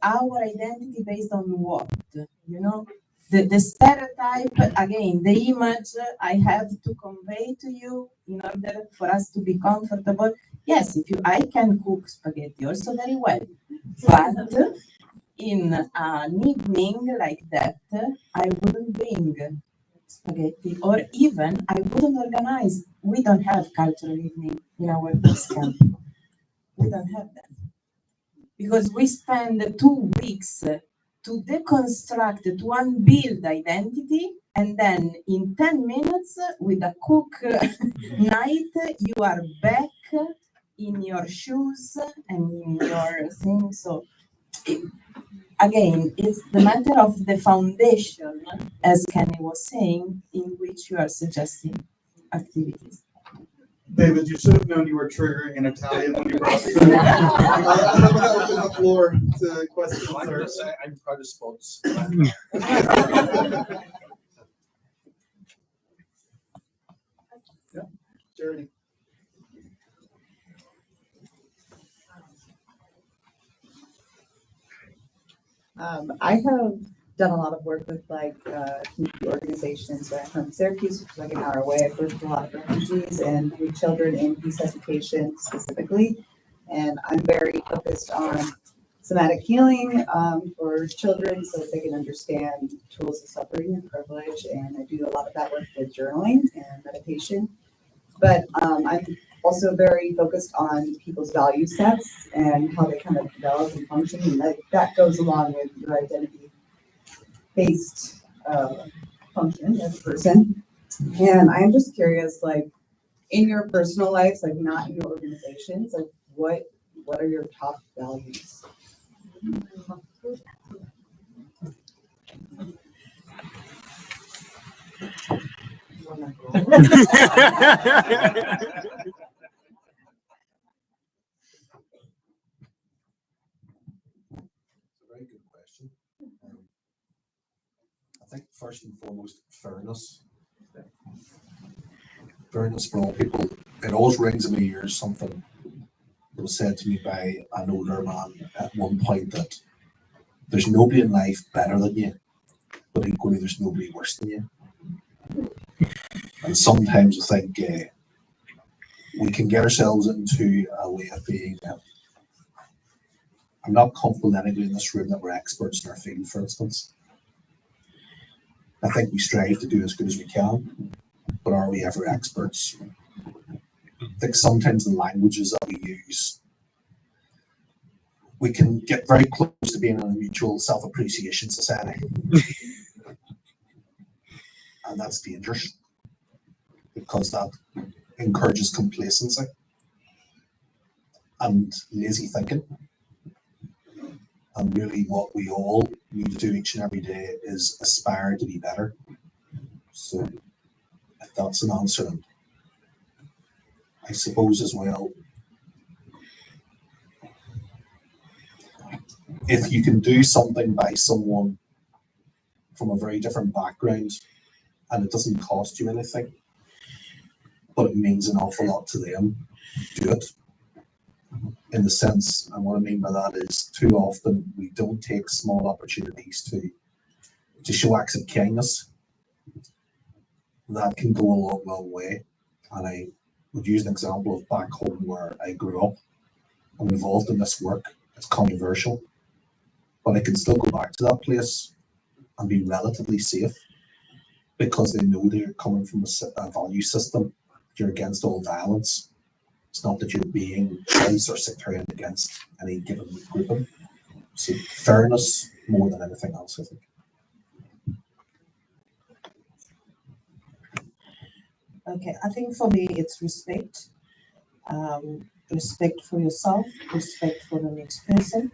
our identity based on what? You know, the stereotype, again, the image I have to convey to you in order for us to be comfortable. Yes, I can cook spaghetti also very well, but in an evening like that, I wouldn't bring spaghetti, or even I wouldn't organize. We don't have cultural evening in our base camp. We don't have that because we spend 2 weeks to deconstruct, to unbuild identity, and then in 10 minutes with a cook night, you are back in your shoes and in your thing. So again, it's the matter of the foundation, as Kenny was saying, in which you are suggesting activities. David, you should have known you were triggering an Italian when you brought it. I'm going to open the floor to questions. I'm going to say I'm proud of sports. Yeah, Jeremy. I have done a lot of work with community organizations. So I'm from Syracuse, which is like an hour away. I've worked with a lot of refugees and children in peace education specifically. And I'm very focused on somatic healing for children so that they can understand tools of suffering and privilege. And I do a lot of that work with journaling and meditation. But I'm also very focused on people's value sets and how they kind of develop and function. And that goes along with your identity-based function as a person. And I'm just curious, like, in your personal lives, like not in your organizations, like what are your top values? Very good question. I think first and foremost, fairness. Fairness for all people. It always rings in my ears something that was said to me by an older man at one point, that there's nobody in life better than you, but equally there's nobody worse than you. And sometimes I think we can get ourselves into a way of being. I'm not comfortable anybody in this room that we're experts in our field, for instance. I think we strive to do as good as we can, but are we ever experts? I think sometimes the languages that we use, we can get very close to being in a mutual self-appreciation society. And that's dangerous because that encourages complacency and lazy thinking. And really what we all need to do each and every day is aspire to be better. So if that's an answer, and I suppose as well, if you can do something by someone from a very different background and it doesn't cost you anything, but it means an awful lot to them, do it. In the sense, and what I mean by that is too often we don't take small opportunities to show acts of kindness. That can go a long, long way. And I would use an example of back home where I grew up. I'm involved in this work. It's controversial, but I can still go back to that place and be relatively safe because they know they're coming from a value system. You're against all violence. It's not that you're being biased or sectarian against any given grouping. So fairness more than anything else, I think. Okay, I think for me it's respect. Respect for yourself, respect for the next person,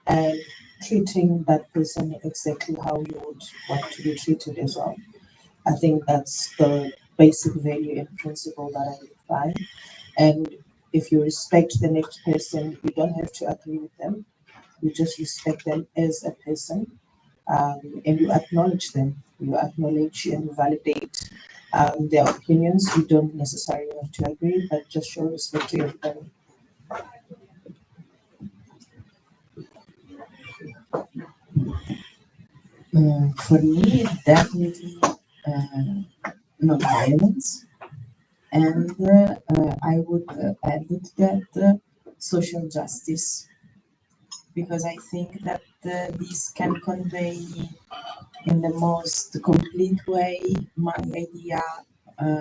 and treating that person exactly how you would want to be treated as well. I think that's the basic value and principle that I would find. And if you respect the next person, you don't have to agree with them. You just respect them as a person, and you acknowledge them. You acknowledge and validate their opinions. You don't necessarily have to agree, but just show respect to everybody. For me, definitely non-violence. And I would add to that social justice, because I think that this can convey in the most complete way my idea,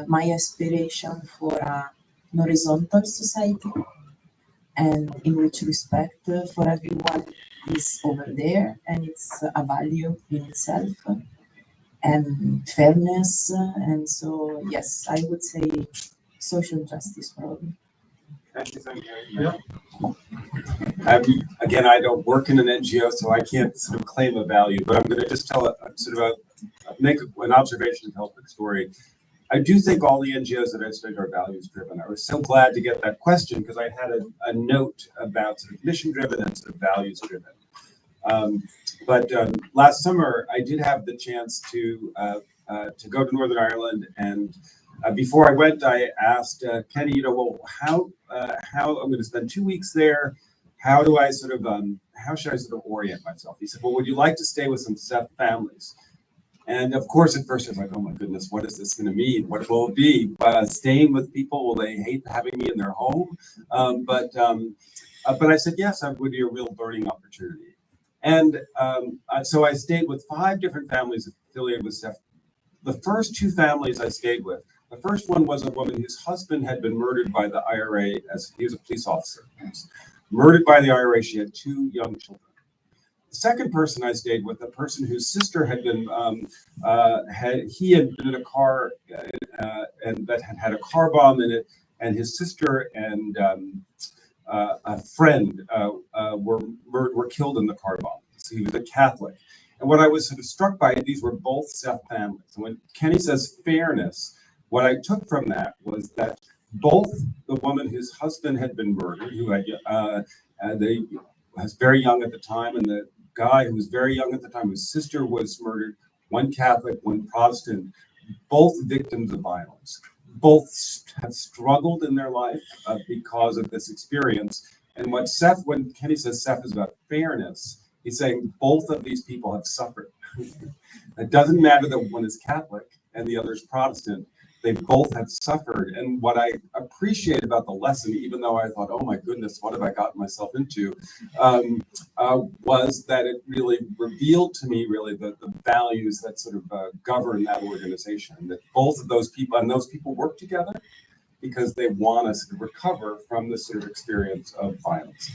my aspiration for an horizontal society, and in which respect for everyone is over there and it's a value in itself, and fairness. And so, yes, I would say social justice probably. Yeah. Again, I don't work in an NGO, so I can't sort of claim a value, but I'm going to just tell make an observation to help the story. I do think all the NGOs that I studied are values driven. I was so glad to get that question because I had a note about sort of mission driven and sort of values driven. But last summer, I did have the chance to go to Northern Ireland, and before I went, I asked Kenny, well, how I'm going to spend 2 weeks there. How do I sort of how should I sort of orient myself? He said, well, would you like to stay with some Seth families? And of course, at first I was like, oh my goodness, what is this going to mean? What will it be? Staying with people? Will they hate having me in their home? But I said, yes, that would be a real learning opportunity. And so I stayed with 5 different families affiliated with Seth. The first 2 families I stayed with, the first one was a woman whose husband had been murdered by the IRA as he was a police officer. He was murdered by the IRA. She had 2 young children. The second person I stayed with, a person whose sister had been, he had been in a car and that had a car bomb in it, and his sister and a friend were killed in the car bomb. So he was a Catholic. And what I was sort of struck by, these were both Seth families. And when Kenny says fairness, what I took from that was that both the woman whose husband had been murdered, who was very young at the time, and the guy who was very young at the time, whose sister was murdered, one Catholic, one Protestant, both victims of violence. Both have struggled in their life because of this experience. And when Kenny says Seth is about fairness, he's saying both of these people have suffered. It doesn't matter that one is Catholic and the other is Protestant. they both have suffered. And what I appreciate about the lesson, even though I thought, oh my goodness, what have I gotten myself into, was that it really revealed to me really the values that sort of govern that organization, that both of those people and those people work together because they want us to recover from this sort of experience of violence.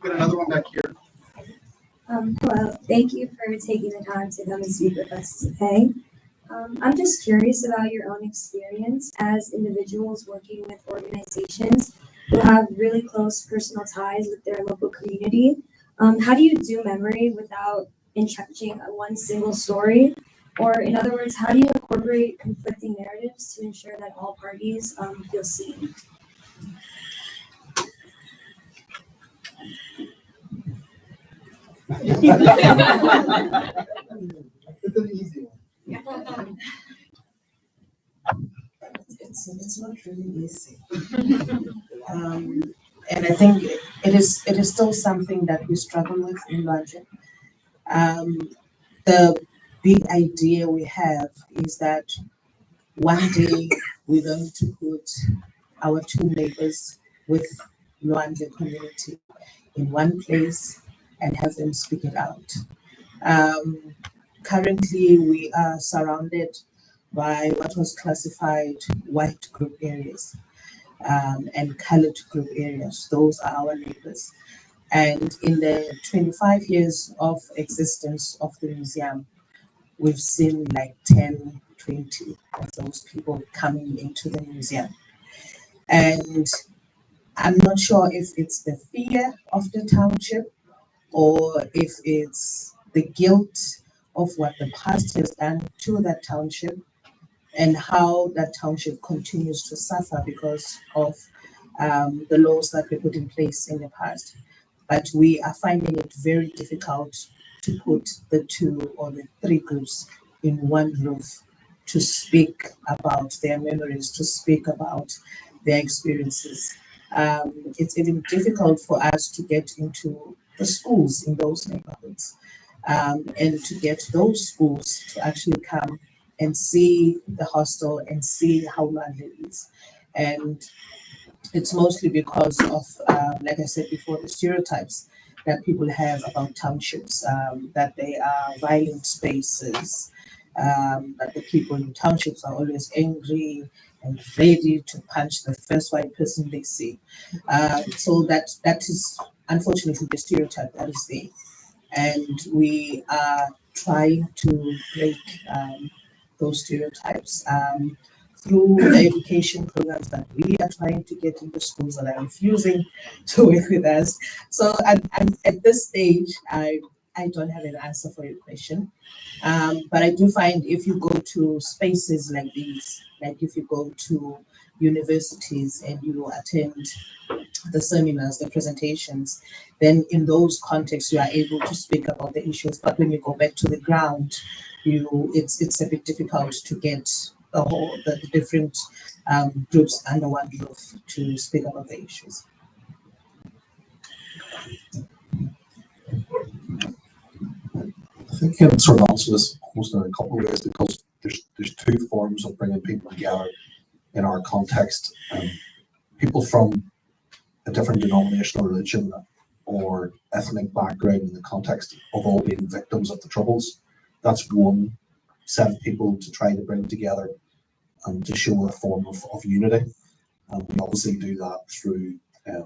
Got another one back here. Hello, thank you for taking the time to come and speak with us today. I'm just curious about your own experience as individuals working with organizations who have really close personal ties with their local community. How do you do memory without entrenching one single story? Or in other words, how do you incorporate conflicting narratives to ensure that all parties feel seen? It's an easy one. It's not really easy. And I think it is still something that we struggle with in London. The big idea we have is that one day we're going to put our two neighbors with London community in one place and have them speak it out. Currently, we are surrounded by what was classified white group areas and colored group areas. Those are our neighbors. And in the 25 years of existence of the museum, we've seen like 10, 20 of those people coming into the museum. And I'm not sure if it's the fear of the township or if it's the guilt of what the past has done to that township and how that township continues to suffer because of the laws that were put in place in the past. But we are finding it very difficult to put the two or the three groups in one roof to speak about their memories, to speak about their experiences. It's even difficult for us to get into the schools in those neighborhoods and to get those schools to actually come and see the hostel and see how London is. And it's mostly because of, like I said before, the stereotypes that people have about townships, that they are violent spaces, that the people in townships are always angry and ready to punch the first white person they see. So that is unfortunately the stereotype that is there. And we are trying to break those stereotypes through the education programs that we are trying to get into schools that are refusing to work with us. So at this stage, I don't have an answer for your question. But I do find if you go to spaces like these, like if you go to universities and you attend the seminars, the presentations, then in those contexts you are able to speak about the issues. But when you go back to the ground, it's a bit difficult to get the different groups under one roof to speak about the issues. I think you can sort of answer this almost in a couple of ways because there's two forms of bringing people together in our context. People from a different denomination or religion or ethnic background in the context of all being victims of the Troubles. That's one set of people to try to bring together and to show a form of unity. And we obviously do that through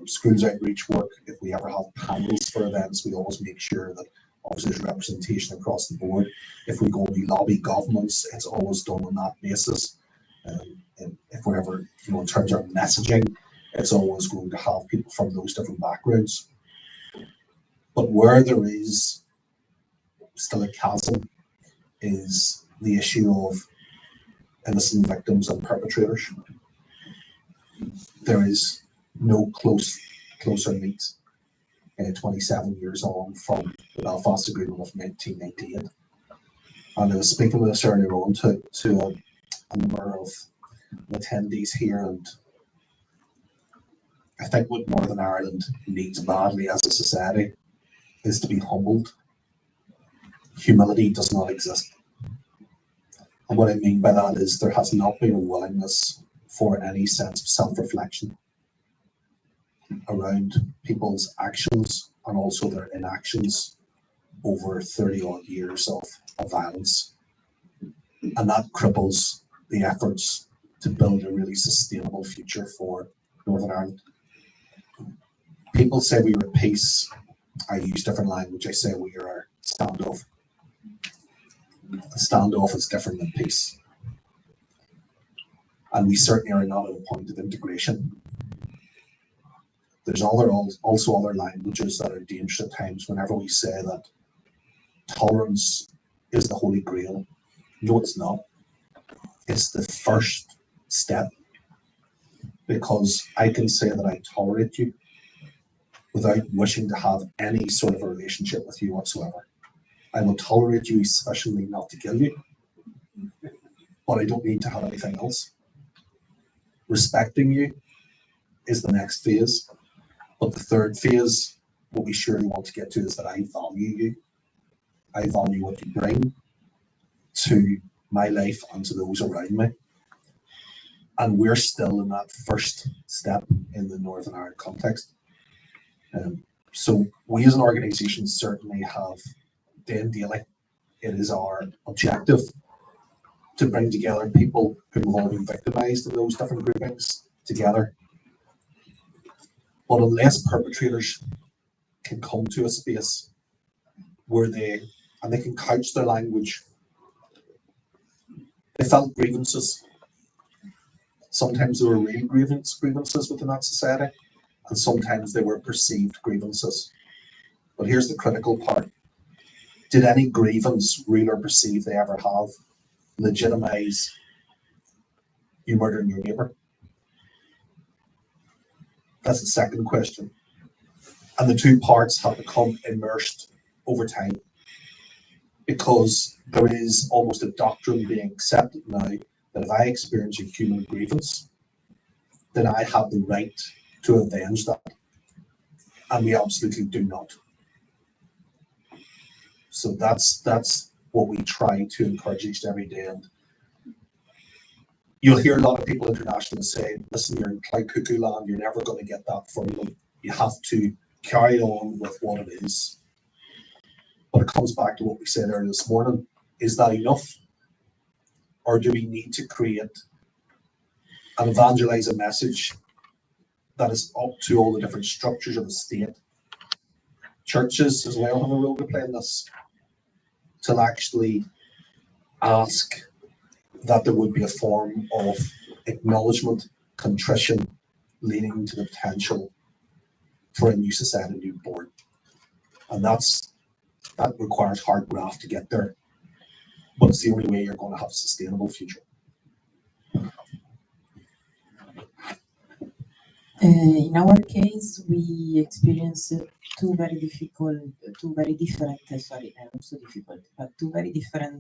schools outreach work. If we ever have panels for events, we always make sure that obviously there's representation across the board. If we go to lobby governments, it's always done on that basis. And if we're ever, in terms of messaging, it's always going to have people from those different backgrounds. But where there is still a chasm is the issue of innocent victims and perpetrators. There is no closer meet 27 years on from the Belfast Agreement of 1998. And I was speaking with us earlier on to a number of attendees here, and I think what Northern Ireland needs badly as a society is to be humbled. Humility does not exist. And what I mean by that is there has not been a willingness for any sense of self-reflection around people's actions and also their inactions over 30 odd years of violence. And that cripples the efforts to build a really sustainable future for Northern Ireland. People say we are at peace. I use different language. I say we are standoff. A standoff is different than peace. And we certainly are not at a point of integration. There's also other languages that are dangerous at times whenever we say that tolerance is the holy grail. No, it's not. It's the first step, because I can say that I tolerate you without wishing to have any sort of a relationship with you whatsoever. I will tolerate you sufficiently not to kill you, but I don't need to have anything else. Respecting you is the next phase, but the third phase, what we surely want to get to, is that I value you. I value what you bring to my life and to those around me. And we're still in that first step in the Northern Ireland context. So we as an organisation certainly have, day and daily, it is our objective to bring together people who have all been victimised in those different groupings together. But unless perpetrators can come to a space where they can couch their language, they felt grievances. Sometimes there were real grievances within that society, and sometimes they were perceived grievances. But here's the critical part. Did any grievance, real or perceived, they ever have, legitimise you murdering your neighbour? That's the second question. And the two parts have become immersed over time, because there is almost a doctrine being accepted now that if I experience a human grievance, then I have the right to avenge that. And we absolutely do not. So that's what we try to encourage each and every day. And you'll hear a lot of people internationally say, listen, you're in Clyde Cuckoo land, you're never going to get that from them. You have to carry on with what it is. But it comes back to what we said earlier this morning. Is that enough? Or do we need to create and evangelize a message that is up to all the different structures of the state? Churches as well have a role to play in this, to actually ask that there would be a form of acknowledgement, contrition, leading to the potential for a new society, a new board. And that requires hard graft to get there. But it's the only way you're going to have a sustainable future. In our case, we experienced two very different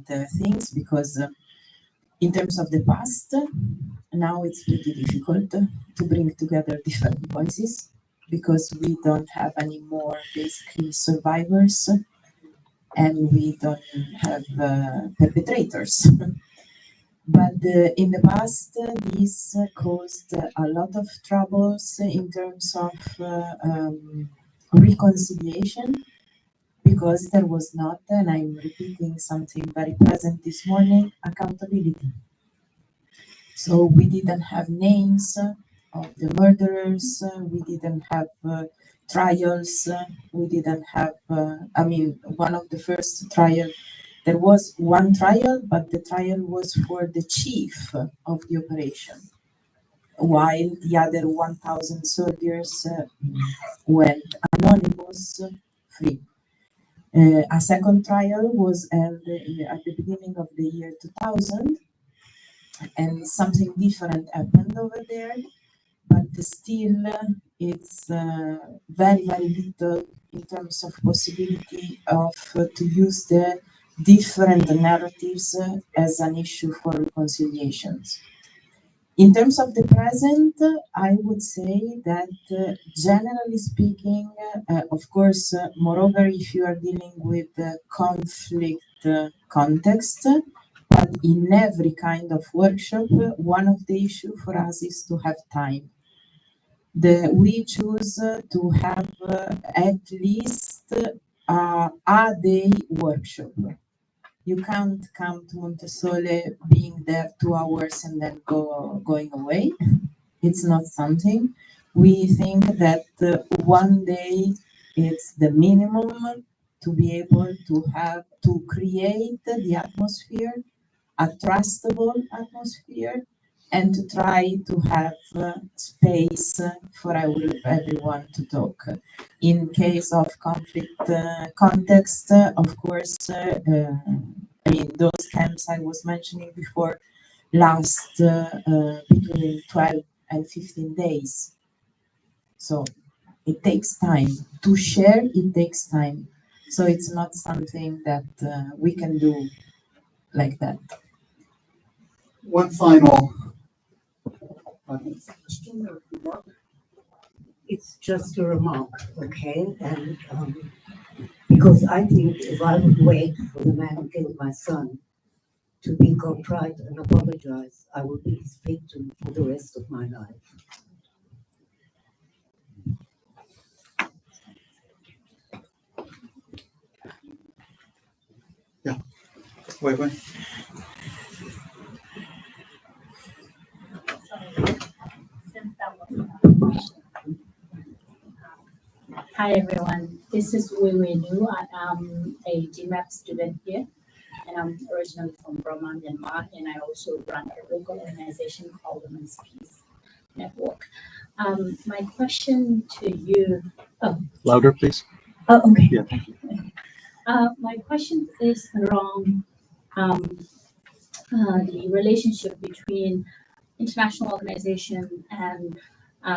things, because in terms of the past, now it's pretty difficult to bring together different voices, because we don't have any more basically survivors, and we don't have perpetrators. But in the past, this caused a lot of troubles in terms of reconciliation, because there was not, and I'm repeating something very present this morning, accountability. So we didn't have names of the murderers, we didn't have trials, we didn't have, one of the first trials, there was one trial, but the trial was for the chief of the operation, while the other 1,000 soldiers went anonymous, free. A second trial was held at the beginning of the year 2000, and something different happened over there, but still it's very, very little in terms of possibility of to use the different narratives as an issue for reconciliations. In terms of the present, I would say that generally speaking, of course, moreover, if you are dealing with the conflict context, But in every kind of workshop, one of the issue for us is to have time. We choose to have at least a day workshop. You can't come to Montessori being there 2 hours and then going away. It's not something. We think that one day it's the minimum to be able to create the atmosphere, a trustable atmosphere, and to try to have space for everyone to talk. In case of conflict context, of course, I mean, those camps I was mentioning before last between 12 and 15 days. So it takes time to share, it takes time. So it's not something that we can do like that. One final question or remark? It's just a remark, okay? And because I think if I would wait for the man who killed my son to be contrite and apologize, I would be his victim for the rest of my life. Wait. Hi everyone, this is Wei Nu. I am a GMAT student here, and I'm originally from Burma, Myanmar, and I also run a local organization called Women's Peace Network. My question to you. Louder, please. Oh, okay. Yeah, thank you. My question is around the relationship between international organization and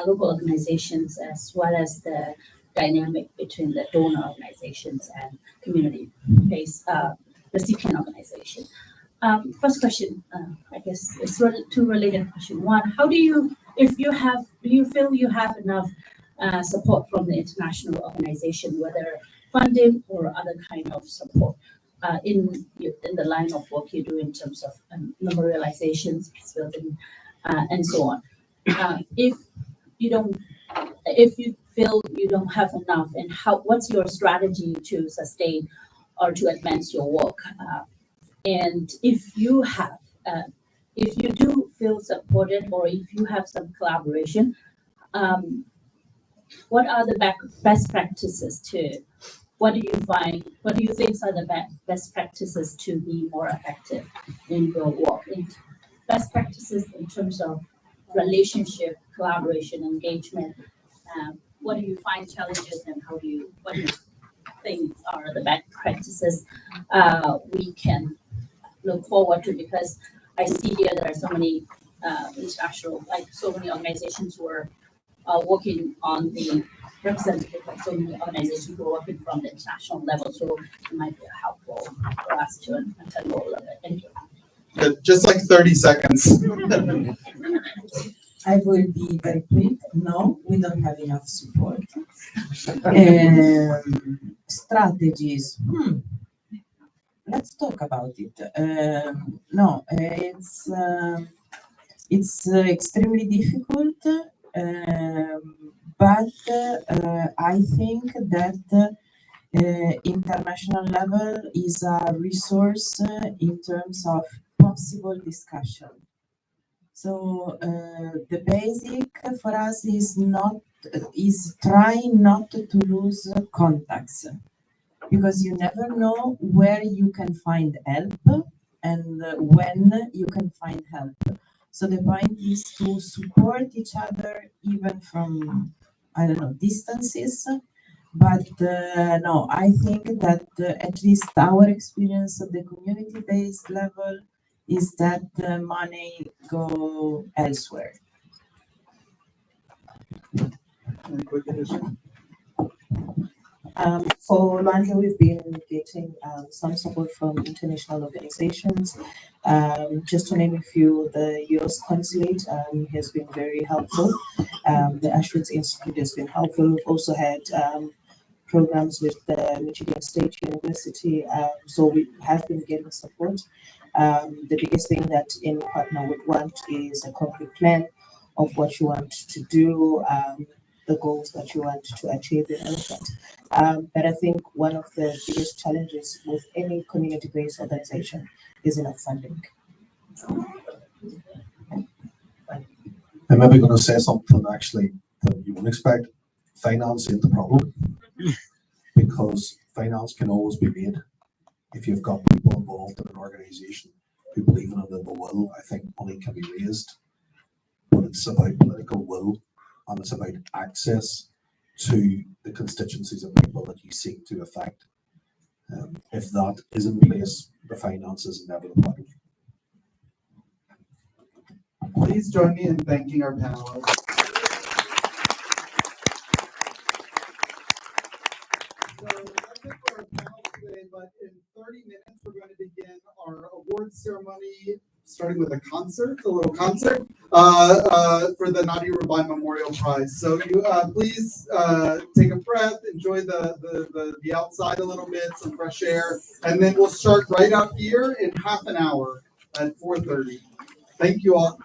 local organizations, as well as the dynamic between the donor organizations and community-based recipient organization. First question, I guess it's two related questions. One, how do you feel you have enough support from the international organization, whether funding or other kind of support in the line of work you do in terms of memorializations, peace building, and so on? If you feel you don't have enough, and what's your strategy to sustain or to advance your work? And if you do feel supported, or if you have some collaboration, what are the best practices what do you think are the best practices to be more effective in your work? Best practices in terms of relationship, collaboration, engagement. What do you find challenges, and what do you think are the best practices we can look forward to? Because I see here there are so many international, so many organizations who are working on the representative of so many organizations who are working from the international level. So it might be helpful for us to understand more a little bit. Thank you. Good. Just like 30 seconds. I will be very quick. No, we don't have enough support. Strategies. Let's talk about it. No, it's extremely difficult, but I think that international level is a resource in terms of possible discussion. So the basic for us is trying not to lose contacts, because you never know where you can find help and when you can find help. So the point is to support each other even from, I don't know, distances. But no, I think that at least our experience at the community-based level is that money go elsewhere. Any quick addition? For Monte, we've been getting some support from international organizations. Just to name a few, the US Consulate has been very helpful. The Auschwitz Institute has been helpful. We've also had programs with the Michigan State University. So we have been getting support. The biggest thing that any partner would want is a concrete plan of what you want to do, the goals that you want to achieve and all of that. But I think one of the biggest challenges with any community-based organization is enough funding. I'm maybe going to say something actually that you wouldn't expect. Finance ain't the problem because finance can always be made if you've got people involved in an organization who believe in it and the will. I think money can be raised, but it's about political will and it's about access to the constituencies of people that you seek to affect. If that is in place, the finance is never the problem. Please join me in thanking our panelists. So that's it for our panel today, but in 30 minutes, we're going to begin our awards ceremony, starting with a concert, a little concert, for the Nadi Rubai Memorial Prize. So you please take a breath, enjoy the outside a little bit, some fresh air, and then we'll start right out here in half an hour at 4:30. Thank you all.